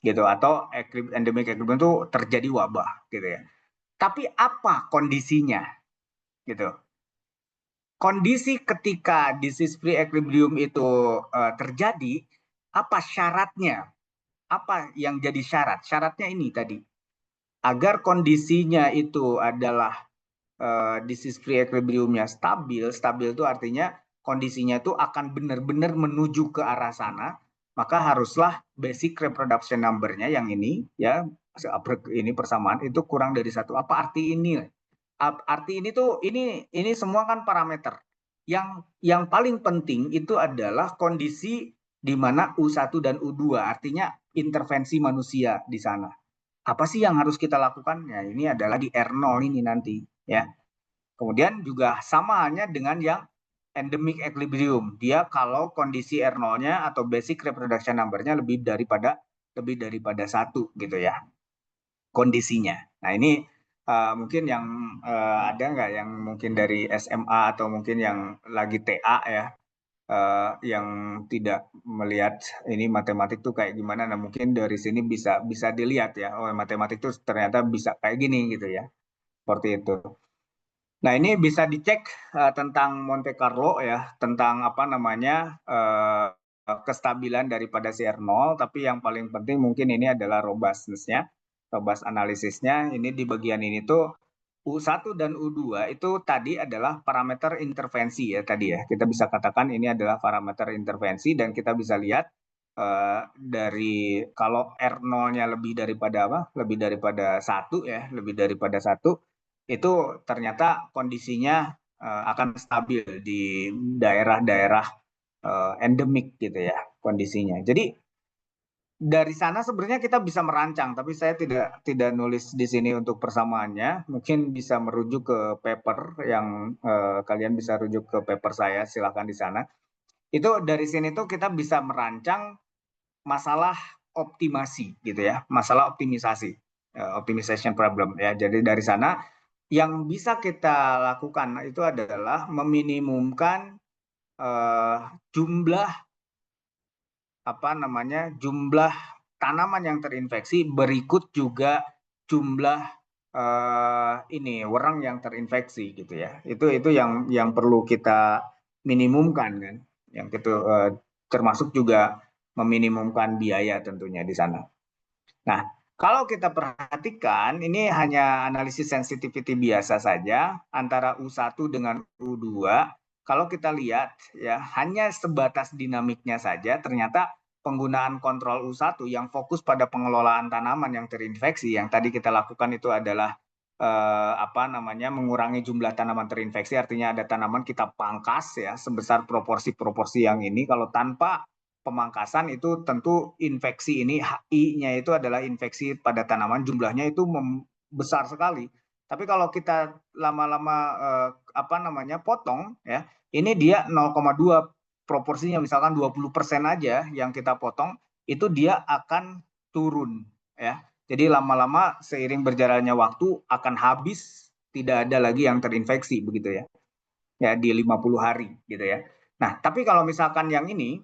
gitu, atau endemic equilibrium itu terjadi wabah gitu ya. Tapi apa kondisinya gitu? Kondisi ketika disease free equilibrium itu terjadi, apa syaratnya? Apa yang jadi syarat? Syaratnya ini tadi, agar kondisinya itu adalah disease free equilibriumnya stabil. Stabil itu artinya kondisinya itu akan benar-benar menuju ke arah sana, maka haruslah basic reproduction number-nya yang ini ya, ini persamaan itu kurang dari satu. Apa arti ini? Arti ini tuh ini semua kan parameter. Yang paling penting itu adalah kondisi di mana U1 dan U2, artinya intervensi manusia di sana. Apa sih yang harus kita lakukan? Ya, ini adalah di R0 ini nanti ya. Kemudian juga sama halnya dengan yang endemic equilibrium. Dia kalau kondisi R0-nya atau basic reproduction number-nya lebih daripada satu gitu ya kondisinya. Nah, ini mungkin yang ada nggak yang mungkin dari SMA atau mungkin yang lagi TA ya, yang tidak melihat ini matematik tuh kayak gimana. Nah, mungkin dari sini bisa bisa dilihat ya, oh matematik tuh ternyata bisa kayak gini gitu ya. Seperti itu. Nah, ini bisa dicek tentang Monte Carlo ya, tentang apa namanya kestabilan daripada CR0, tapi yang paling penting mungkin ini adalah robustness-nya, robust analisisnya. Ini di bagian ini tuh U1 dan U2 itu tadi adalah parameter intervensi ya tadi ya. Kita bisa katakan ini adalah parameter intervensi dan kita bisa lihat dari kalau R0-nya lebih daripada apa? Lebih daripada satu ya, lebih daripada satu itu ternyata kondisinya akan stabil di daerah-daerah endemik gitu ya kondisinya. Jadi dari sana sebenarnya kita bisa merancang, tapi saya tidak nulis di sini untuk persamaannya. Mungkin bisa merujuk ke paper yang kalian bisa rujuk ke paper saya, silakan di sana. Itu dari sini tuh kita bisa merancang masalah optimasi gitu ya, masalah optimisasi, optimization problem ya. Jadi dari sana yang bisa kita lakukan itu adalah meminimumkan eh, jumlah apa namanya jumlah tanaman yang terinfeksi berikut juga jumlah ini wereng yang terinfeksi gitu ya. Itu yang perlu kita minimumkan kan. Yang itu termasuk juga meminimumkan biaya tentunya di sana. Nah, kalau kita perhatikan ini hanya analisis sensitivity biasa saja antara U1 dengan U2. Kalau kita lihat ya hanya sebatas dinamiknya saja ternyata penggunaan kontrol U1 yang fokus pada pengelolaan tanaman yang terinfeksi yang tadi kita lakukan itu adalah apa namanya mengurangi jumlah tanaman terinfeksi artinya ada tanaman kita pangkas ya sebesar proporsi-proporsi yang ini kalau tanpa pemangkasan itu tentu infeksi ini HI-nya itu adalah infeksi pada tanaman jumlahnya itu besar sekali. Tapi kalau kita lama-lama apa namanya potong ya, ini dia 0,2 proporsinya misalkan 20% aja yang kita potong itu dia akan turun ya. Jadi lama-lama seiring berjalannya waktu akan habis tidak ada lagi yang terinfeksi begitu ya. Ya di 50 hari gitu ya. Nah, tapi kalau misalkan yang ini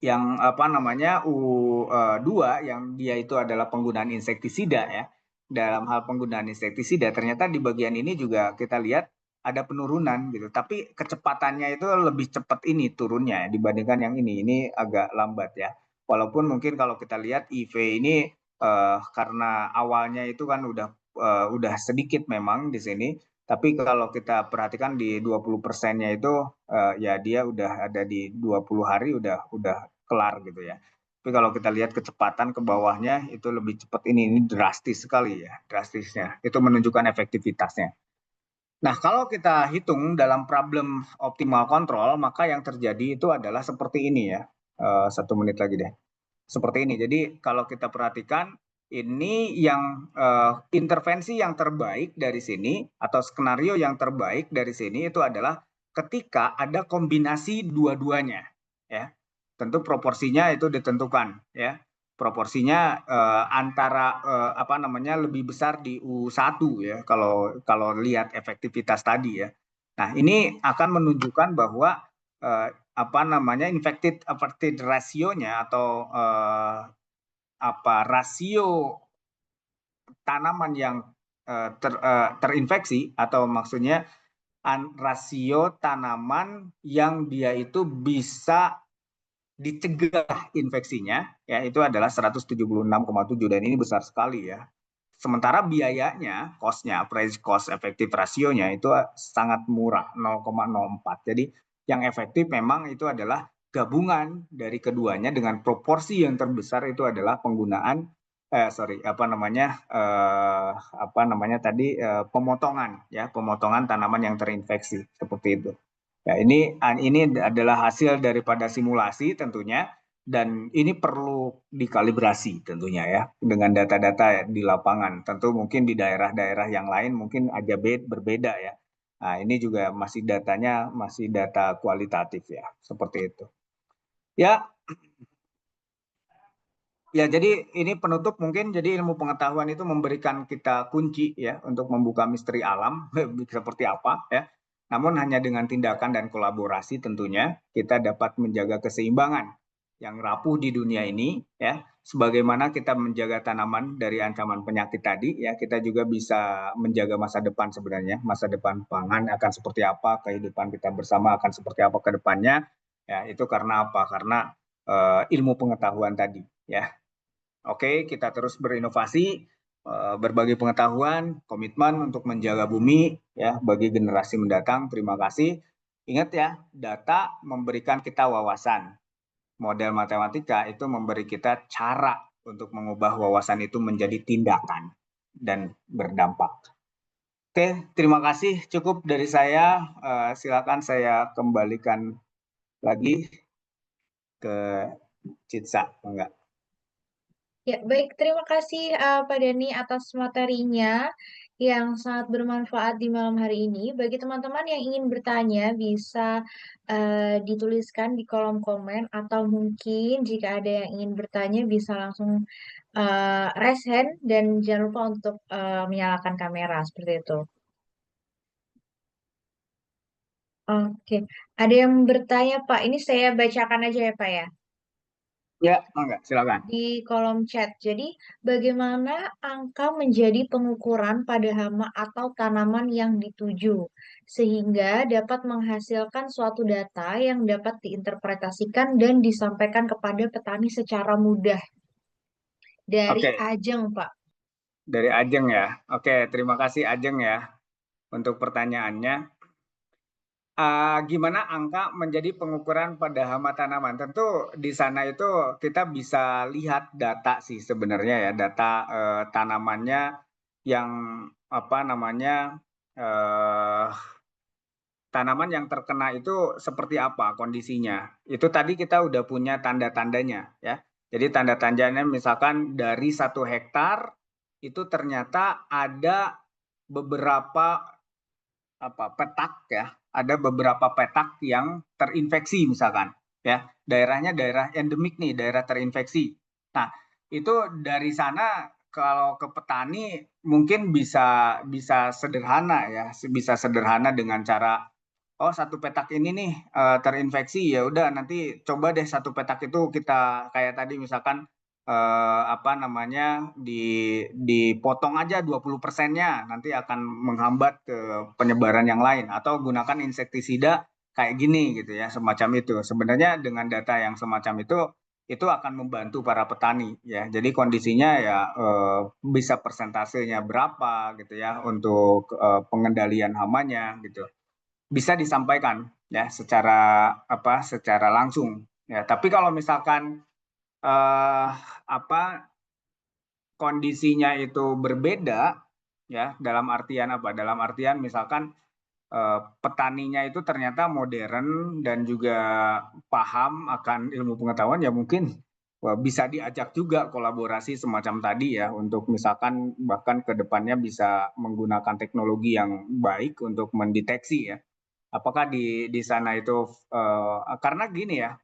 yang apa namanya U2 yang dia itu adalah penggunaan insektisida ya. Dalam hal penggunaan insektisida ternyata di bagian ini juga kita lihat ada penurunan gitu. Tapi kecepatannya itu lebih cepat ini turunnya dibandingkan yang ini. Ini agak lambat ya. Walaupun mungkin kalau kita lihat IV ini karena awalnya itu kan udah sedikit memang di sini, tapi kalau kita perhatikan di 20%-nya itu ya dia udah ada di 20 hari udah kelar gitu ya. Tapi kalau kita lihat kecepatan ke bawahnya itu lebih cepat ini drastis sekali ya, drastisnya. Itu menunjukkan efektivitasnya. Nah, kalau kita hitung dalam problem optimal control, maka yang terjadi itu adalah seperti ini ya. 1 menit lagi deh. Seperti ini. Jadi kalau kita perhatikan ini yang intervensi yang terbaik dari sini atau skenario yang terbaik dari sini itu adalah ketika ada kombinasi dua-duanya ya. Tentu proporsinya itu ditentukan ya. Proporsinya antara apa namanya lebih besar di U1 ya kalau lihat efektivitas tadi ya. Nah, ini akan menunjukkan bahwa apa namanya infected affected rasionya atau apa rasio tanaman yang terinfeksi atau maksudnya rasio tanaman yang dia itu bisa dicegah infeksinya ya itu adalah 176,7 dan ini besar sekali ya. Sementara biayanya, cost-nya, price cost effective rasionya itu sangat murah, 0,04. Jadi yang efektif memang itu adalah gabungan dari keduanya dengan proporsi yang terbesar itu adalah penggunaan apa namanya tadi pemotongan ya, pemotongan tanaman yang terinfeksi seperti itu. Ya, ini adalah hasil daripada simulasi tentunya dan ini perlu dikalibrasi tentunya ya dengan data-data di lapangan. Tentu mungkin di daerah-daerah yang lain mungkin agak berbeda ya. Nah, ini juga masih datanya masih data kualitatif ya, seperti itu. Ya, ya jadi ini penutup mungkin jadi ilmu pengetahuan itu memberikan kita kunci ya untuk membuka misteri alam seperti apa ya. Namun hanya dengan tindakan dan kolaborasi tentunya kita dapat menjaga keseimbangan yang rapuh di dunia ini, ya. Sebagaimana kita menjaga tanaman dari ancaman penyakit tadi, ya, kita juga bisa menjaga masa depan sebenarnya. Masa depan pangan akan seperti apa, kehidupan kita bersama akan seperti apa ke depannya. Ya, itu karena apa? Karena ilmu pengetahuan tadi, ya. Oke, kita terus berinovasi, berbagi pengetahuan, komitmen untuk menjaga bumi, ya, bagi generasi mendatang. Terima kasih. Ingat ya, data memberikan kita wawasan. Model matematika itu memberi kita cara untuk mengubah wawasan itu menjadi tindakan dan berdampak. Oke, terima kasih. Cukup dari saya. Silakan saya kembalikan lagi ke Citsa. Enggak. Ya, baik. Terima kasih Pak Dani atas materinya yang sangat bermanfaat di malam hari ini. Bagi teman-teman yang ingin bertanya, bisa dituliskan di kolom komen atau mungkin jika ada yang ingin bertanya bisa langsung raise hand dan jangan lupa untuk menyalakan kamera seperti itu. Oke, ada yang bertanya Pak. Ini saya bacakan aja ya Pak ya. Ya, enggak, silakan. Di kolom chat. Jadi, bagaimana angka menjadi pengukuran pada hama atau tanaman yang dituju, sehingga dapat menghasilkan suatu data yang dapat diinterpretasikan dan disampaikan kepada petani secara mudah. Dari Oke, Ajeng, Pak. dari Ajeng ya. Oke, terima kasih Ajeng ya untuk pertanyaannya. Gimana angka menjadi pengukuran pada hama tanaman? Tentu di sana itu kita bisa lihat data sih sebenarnya ya, data tanamannya yang apa namanya eh, tanaman yang terkena itu seperti apa kondisinya. Itu tadi kita udah punya tanda-tandanya ya. Jadi tanda-tandanya misalkan dari 1 hektar itu ternyata ada beberapa petak ya, ada beberapa petak yang terinfeksi misalkan ya. Daerahnya daerah endemik nih, daerah terinfeksi. Nah, itu dari sana kalau ke petani mungkin bisa bisa sederhana ya, bisa sederhana dengan cara oh 1 petak ini nih terinfeksi, ya udah nanti coba deh 1 petak itu kita kayak tadi misalkan apa namanya dipotong aja 20%-nya, nanti akan menghambat ke penyebaran yang lain, atau gunakan insektisida kayak gini gitu ya, semacam itu. Sebenarnya dengan data yang semacam itu akan membantu para petani ya. Jadi kondisinya ya bisa persentasenya berapa gitu ya untuk pengendalian hamanya gitu, bisa disampaikan ya secara langsung ya. Tapi kalau misalkan eh, apa kondisinya itu berbeda ya, dalam artian apa? Dalam artian misalkan petaninya itu ternyata modern dan juga paham akan ilmu pengetahuan, ya mungkin bisa diajak juga kolaborasi semacam tadi ya, untuk misalkan bahkan ke depannya bisa menggunakan teknologi yang baik untuk mendeteksi ya. Apakah di sana itu karena gini ya,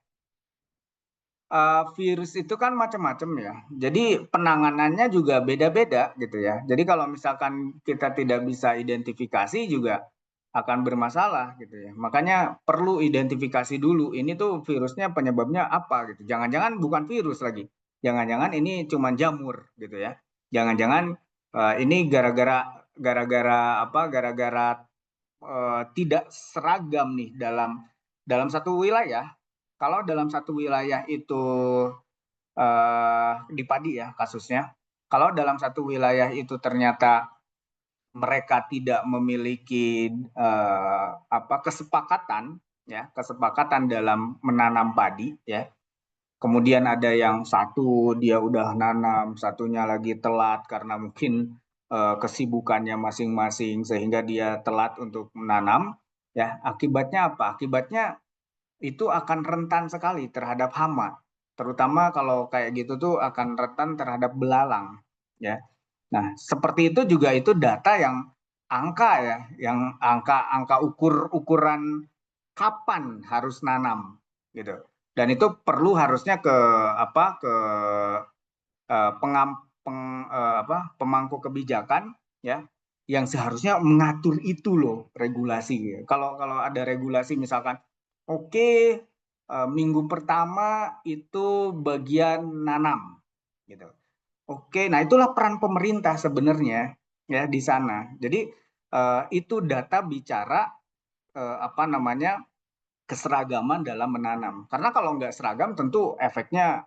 virus itu kan macam-macam ya. Jadi penanganannya juga beda-beda gitu ya. Jadi kalau misalkan kita tidak bisa identifikasi juga akan bermasalah gitu ya. Makanya perlu identifikasi dulu. Ini tuh virusnya penyebabnya apa gitu. Jangan-jangan bukan virus lagi. Jangan-jangan ini cuma jamur gitu ya. Jangan-jangan ini gara-gara apa? Gara-gara tidak seragam nih dalam satu wilayah. Kalau dalam satu wilayah itu di padi ya kasusnya. Kalau dalam satu wilayah itu ternyata mereka tidak memiliki kesepakatan ya, kesepakatan dalam menanam padi ya. Kemudian ada yang satu dia udah nanam, satunya lagi telat karena mungkin kesibukannya masing-masing sehingga dia telat untuk menanam ya. Akibatnya apa? Akibatnya itu akan rentan sekali terhadap hama. Terutama kalau kayak gitu tuh akan rentan terhadap belalang ya. Nah, seperti itu juga, itu data yang angka ya, yang angka ukuran kapan harus nanam gitu. Dan itu perlu harusnya ke pengam, pemangku kebijakan ya, yang seharusnya mengatur itu loh regulasi. Kalau kalau ada regulasi misalkan, oke, minggu pertama itu bagian nanam, gitu. Oke, nah itulah peran pemerintah sebenarnya ya di sana. Jadi itu data bicara apa namanya keseragaman dalam menanam. Karena kalau nggak seragam tentu efeknya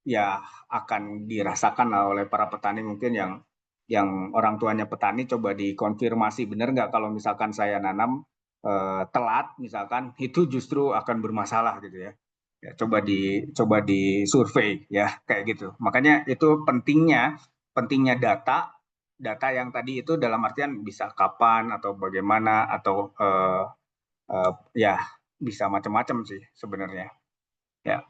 ya akan dirasakan lah oleh para petani mungkin yang orang tuanya petani coba dikonfirmasi benar nggak kalau misalkan saya nanam telat misalkan itu justru akan bermasalah gitu ya. Ya, coba di survei ya kayak gitu. Makanya itu pentingnya data yang tadi itu dalam artian bisa kapan atau bagaimana atau ya bisa macam-macam sih sebenarnya. Ya.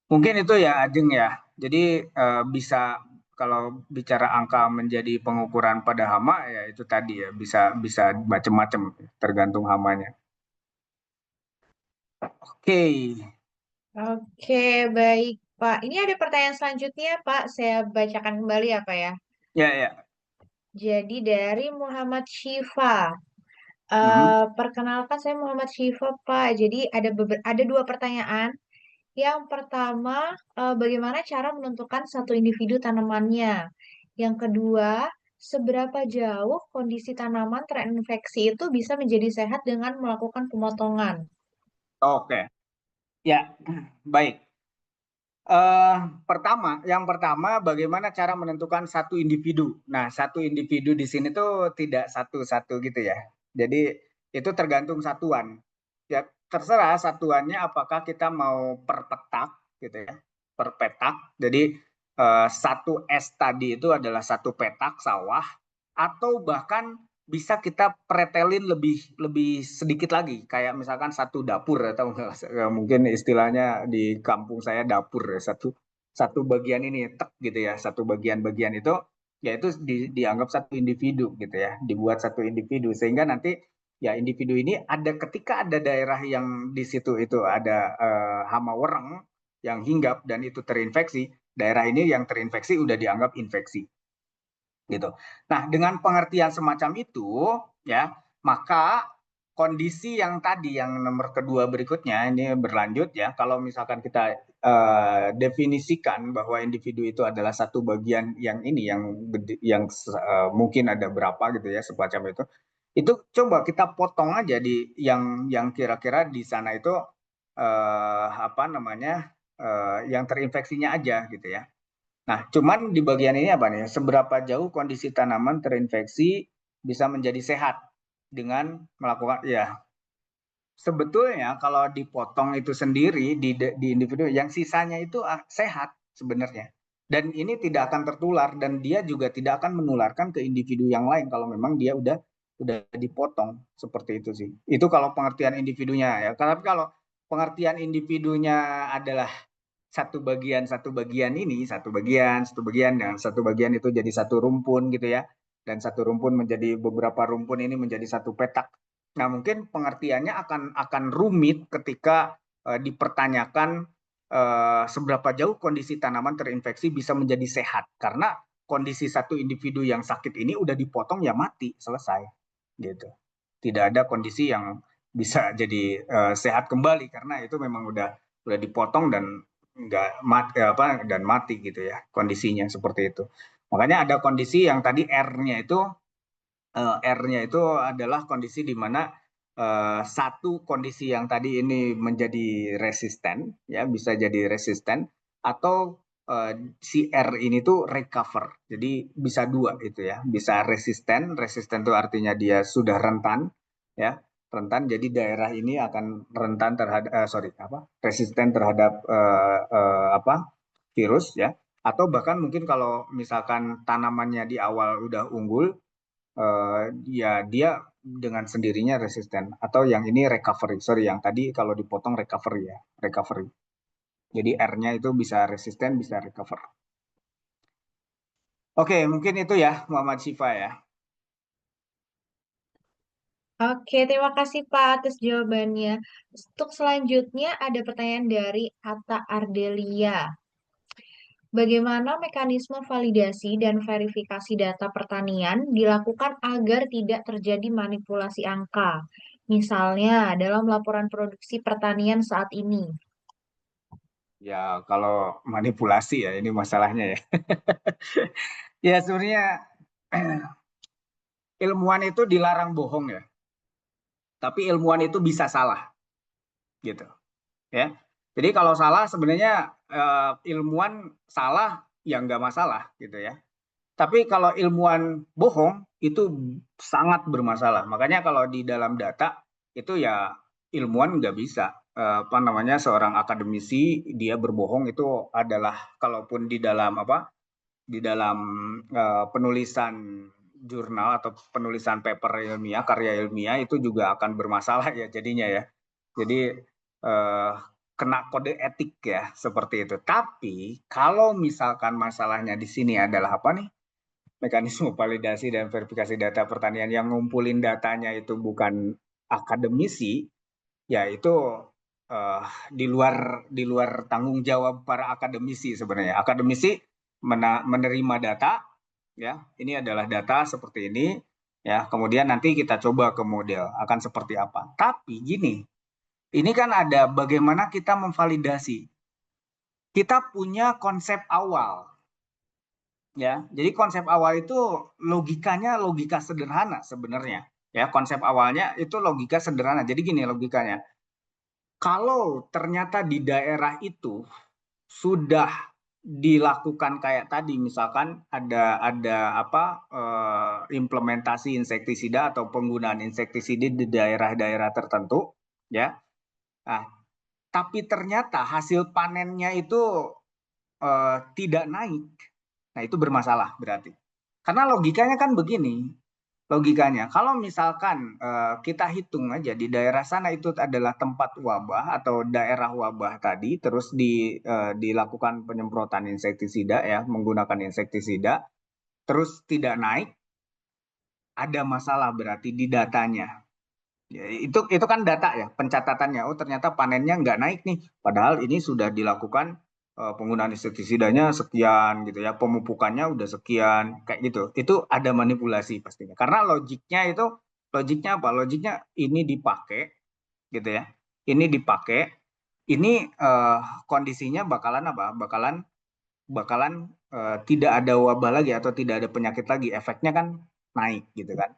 Mungkin itu ya Ajeng ya. Jadi bisa kalau bicara angka menjadi pengukuran pada hama ya itu tadi ya bisa bisa macam-macam tergantung hamanya. Oke. Oke, baik Pak. Ini ada pertanyaan selanjutnya Pak. Saya bacakan kembali ya Pak ya. Ya ya. Jadi dari Muhammad Syifa. Mhm. Perkenalkan saya Muhammad Syifa Pak. Jadi ada dua pertanyaan. Yang pertama, bagaimana cara menentukan satu individu tanamannya? Yang kedua, seberapa jauh kondisi tanaman terinfeksi itu bisa menjadi sehat dengan melakukan pemotongan? Oke. Ya, baik. Yang pertama, bagaimana cara menentukan satu individu? Nah, satu individu di sini tuh tidak satu-satu gitu ya. Jadi itu tergantung satuan. Ya, terserah satuannya apakah kita mau per petak gitu ya, per petak. Jadi satu S tadi itu adalah satu petak sawah atau bahkan bisa kita pretelin lebih lebih sedikit lagi kayak misalkan satu dapur atau mungkin istilahnya di kampung saya dapur ya satu satu bagian ini tek gitu ya satu bagian-bagian itu ya itu dianggap satu individu gitu ya dibuat satu individu sehingga nanti ya individu ini ada ketika ada daerah yang di situ itu ada hama wereng yang hinggap dan itu terinfeksi daerah ini yang terinfeksi udah dianggap infeksi gitu. Nah, dengan pengertian semacam itu, ya, maka kondisi yang tadi yang nomor kedua berikutnya ini berlanjut ya. Kalau misalkan kita definisikan bahwa individu itu adalah satu bagian yang ini yang mungkin ada berapa gitu ya semacam itu. Itu coba kita potong aja di yang kira-kira di sana itu apa namanya yang terinfeksinya aja gitu ya. Nah, cuman di bagian ini apa nih? Seberapa jauh kondisi tanaman terinfeksi bisa menjadi sehat dengan melakukan ya. Sebetulnya kalau dipotong itu sendiri di individu yang sisanya itu sehat sebenarnya. Dan ini tidak akan tertular dan dia juga tidak akan menularkan ke individu yang lain kalau memang dia udah dipotong seperti itu sih. Itu kalau pengertian individunya ya. Tapi kalau pengertian individunya adalah satu bagian ini satu bagian dan satu bagian itu jadi satu rumpun gitu ya dan satu rumpun menjadi beberapa rumpun ini menjadi satu petak. Nah mungkin pengertiannya akan rumit ketika dipertanyakan seberapa jauh kondisi tanaman terinfeksi bisa menjadi sehat karena kondisi satu individu yang sakit ini udah dipotong ya mati selesai gitu. Tidak ada kondisi yang bisa jadi sehat kembali karena itu memang udah dipotong dan nggak mati apa dan mati gitu ya kondisinya seperti itu. Makanya ada kondisi yang tadi R-nya itu adalah kondisi di mana satu kondisi yang tadi ini menjadi resisten ya bisa jadi resisten atau eh, si R ini tuh recover. Jadi bisa dua itu ya. Bisa resisten, resisten itu artinya dia sudah rentan ya rentan jadi daerah ini akan rentan terhadap sorry apa resisten terhadap apa virus ya atau bahkan mungkin kalau misalkan tanamannya di awal udah unggul ya dia dengan sendirinya resisten atau yang ini recovery sorry yang tadi kalau dipotong recovery ya recovery jadi R-nya itu bisa resisten bisa recover. Oke mungkin itu ya Muhammad Syifa ya. Oke, terima kasih Pak atas jawabannya. Untuk selanjutnya ada pertanyaan dari Atta Ardelia. Bagaimana mekanisme validasi dan verifikasi data pertanian dilakukan agar tidak terjadi manipulasi angka? Misalnya dalam laporan produksi pertanian saat ini. Ya, kalau manipulasi ya ini masalahnya ya. Ya sebenarnya ilmuwan itu dilarang bohong ya, tapi ilmuwan itu bisa salah gitu ya. Jadi kalau salah sebenarnya ilmuwan salah ya nggak masalah gitu ya. Tapi kalau ilmuwan bohong itu sangat bermasalah. Makanya kalau di dalam data itu ya ilmuwan nggak bisa apa namanya seorang akademisi dia berbohong itu adalah kalaupun di dalam apa di dalam penulisan jurnal atau penulisan paper ilmiah karya ilmiah itu juga akan bermasalah ya jadinya ya. Jadi eh, kena kode etik ya seperti itu. Tapi kalau misalkan masalahnya di sini adalah apa nih? Mekanisme validasi dan verifikasi data pertanian yang ngumpulin datanya itu bukan akademisi, ya itu eh, di luar tanggung jawab para akademisi sebenarnya. Akademisi menerima data, ya ini adalah data seperti ini, ya kemudian nanti kita coba ke model akan seperti apa. Tapi gini, ini kan ada bagaimana kita memvalidasi. Kita punya konsep awal, ya. Jadi konsep awal itu logikanya logika sederhana sebenarnya. Ya, konsep awalnya itu logika sederhana. Jadi gini logikanya. Kalau ternyata di daerah itu sudah dilakukan kayak tadi misalkan ada apa implementasi insektisida atau penggunaan insektisida di daerah-daerah tertentu, ya. Nah, tapi ternyata hasil panennya itu tidak naik. Nah, itu bermasalah berarti. Karena logikanya kan begini, logikanya kalau misalkan kita hitung aja di daerah sana itu adalah tempat wabah atau daerah wabah tadi, terus dilakukan penyemprotan insektisida ya, menggunakan insektisida, terus tidak naik, ada masalah berarti di datanya. Ya, itu kan data ya, pencatatannya. Oh ternyata panennya nggak naik nih, padahal ini sudah dilakukan penggunaan insektisidanya sekian gitu ya, pemupukannya udah sekian kayak gitu. Itu ada manipulasi pastinya. Karena logiknya apa? Logiknya ini dipakai gitu ya. Ini dipakai, ini kondisinya bakalan apa? Bakalan bakalan tidak ada wabah lagi atau tidak ada penyakit lagi. Efeknya kan naik gitu kan.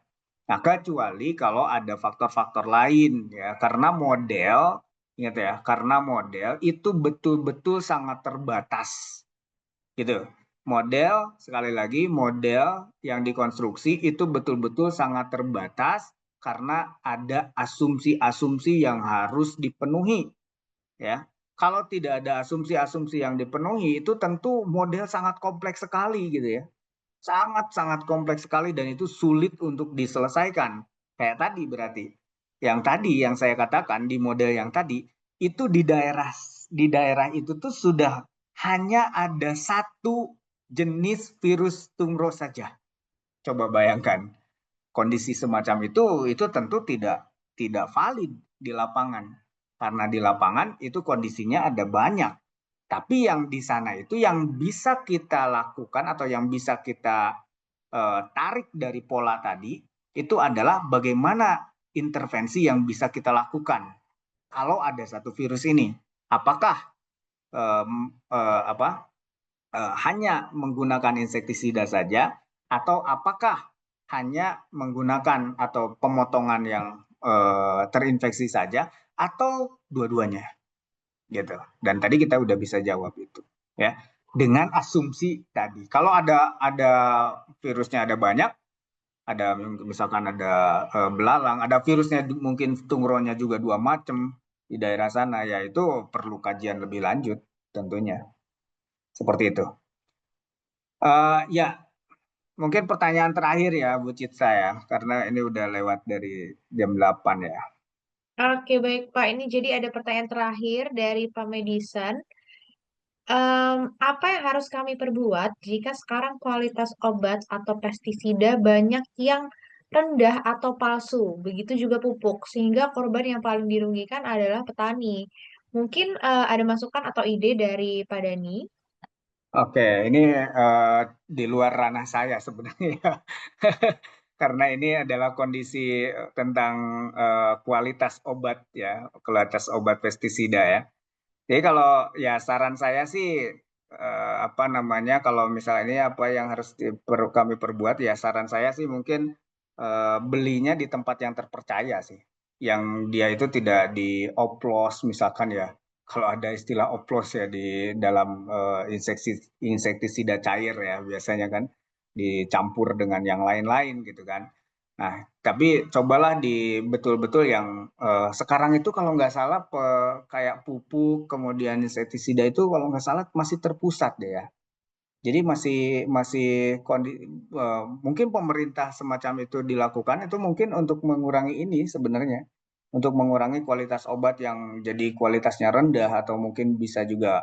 Nah, kecuali kalau ada faktor-faktor lain ya, karena model, ingat ya, karena model itu betul-betul sangat terbatas, gitu. Model, sekali lagi, model yang dikonstruksi itu betul-betul sangat terbatas karena ada asumsi-asumsi yang harus dipenuhi, ya. Kalau tidak ada asumsi-asumsi yang dipenuhi, itu tentu model sangat kompleks sekali, gitu ya, sangat-sangat kompleks sekali dan itu sulit untuk diselesaikan. Kayak tadi berarti. Yang tadi yang saya katakan di model yang tadi itu di daerah itu tuh sudah hanya ada satu jenis virus tungro saja. Coba bayangkan kondisi semacam itu tentu tidak valid di lapangan. Karena di lapangan itu kondisinya ada banyak. Tapi yang di sana itu yang bisa kita lakukan atau yang bisa kita tarik dari pola tadi itu adalah bagaimana intervensi yang bisa kita lakukan kalau ada satu virus ini. Apakah apa hanya menggunakan insektisida saja atau apakah hanya menggunakan atau pemotongan yang terinfeksi saja atau dua-duanya gitu. Dan tadi kita udah bisa jawab itu ya dengan asumsi tadi. Kalau ada virusnya ada banyak, ada misalkan ada belalang, ada virusnya mungkin tungronya juga dua macam di daerah sana, ya itu perlu kajian lebih lanjut tentunya. Seperti itu. Ya, mungkin pertanyaan terakhir ya Bu Citsa ya, karena ini udah lewat dari jam 8 ya. Oke, baik Pak. Ini jadi ada pertanyaan terakhir dari Pak Medison. Apa yang harus kami perbuat jika sekarang kualitas obat atau pestisida banyak yang rendah atau palsu, begitu juga pupuk, sehingga korban yang paling dirugikan adalah petani. Mungkin ada masukan atau ide dari Pak Dani. Oke, ini di luar ranah saya sebenarnya. karena ini adalah kondisi tentang kualitas obat ya, kualitas obat pestisida ya. Jadi kalau ya saran saya sih apa namanya kalau misalnya ini apa yang harus kami perbuat ya saran saya sih mungkin belinya di tempat yang terpercaya sih. Yang dia itu tidak dioplos misalkan ya. Kalau ada istilah oplos ya di dalam insektisida cair ya biasanya kan dicampur dengan yang lain-lain gitu kan. Nah, tapi cobalah di betul-betul yang sekarang itu kalau nggak salah kayak pupuk kemudian insektisida itu kalau nggak salah masih terpusat deh ya. Jadi masih masih mungkin pemerintah semacam itu dilakukan itu mungkin untuk mengurangi ini sebenarnya untuk mengurangi kualitas obat yang jadi kualitasnya rendah atau mungkin bisa juga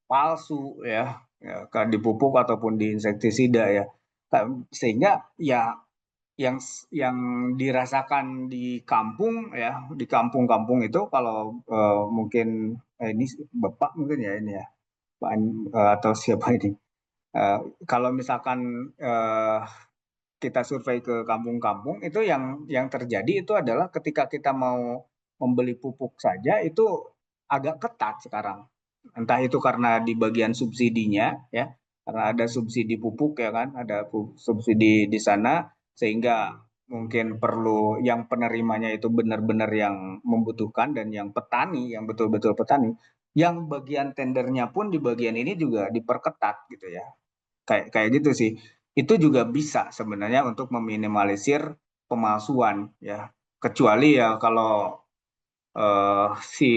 palsu ya, ya di pupuk ataupun di insektisida ya. Sehingga ya yang yang dirasakan di kampung ya di kampung-kampung itu kalau mungkin ini bapak mungkin ya ini ya Pak atau siapa ini. Eh, Kalau misalkan eh, kita survei ke kampung-kampung itu yang terjadi itu adalah ketika kita mau membeli pupuk saja itu agak ketat sekarang. Entah itu karena di bagian subsidinya ya, karena ada subsidi pupuk ya kan, ada subsidi di sana sehingga mungkin perlu yang penerimanya itu benar-benar yang membutuhkan dan yang petani, yang betul-betul petani, yang bagian tendernya pun di bagian ini juga diperketat gitu ya kayak kayak gitu sih. Itu juga bisa sebenarnya untuk meminimalisir pemalsuan ya. Kecuali ya kalau si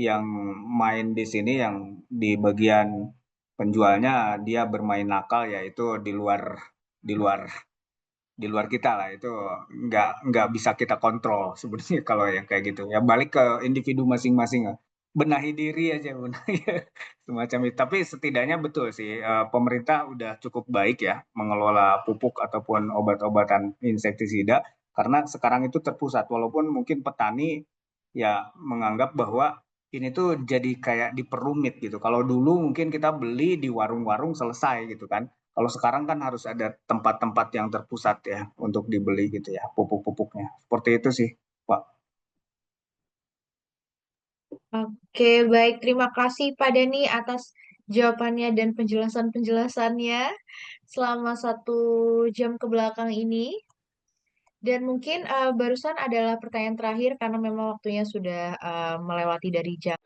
yang main di sini yang di bagian penjualnya dia bermain nakal ya itu di luar di luar kita lah itu nggak bisa kita kontrol sebenarnya kalau yang kayak gitu ya balik ke individu masing-masing lah. Benahi diri aja benahi semacam itu tapi setidaknya betul sih pemerintah udah cukup baik ya mengelola pupuk ataupun obat-obatan insektisida karena sekarang itu terpusat walaupun mungkin petani ya menganggap bahwa ini tuh jadi kayak diperumit gitu kalau dulu mungkin kita beli di warung-warung selesai gitu kan kalau sekarang kan harus ada tempat-tempat yang terpusat ya untuk dibeli gitu ya pupuk-pupuknya. Seperti itu sih, Pak. Oke, baik. Terima kasih Pak Dani atas jawabannya dan penjelasan-penjelasannya selama 1 jam ke belakang ini. Dan mungkin barusan adalah pertanyaan terakhir karena memang waktunya sudah melewati dari jam.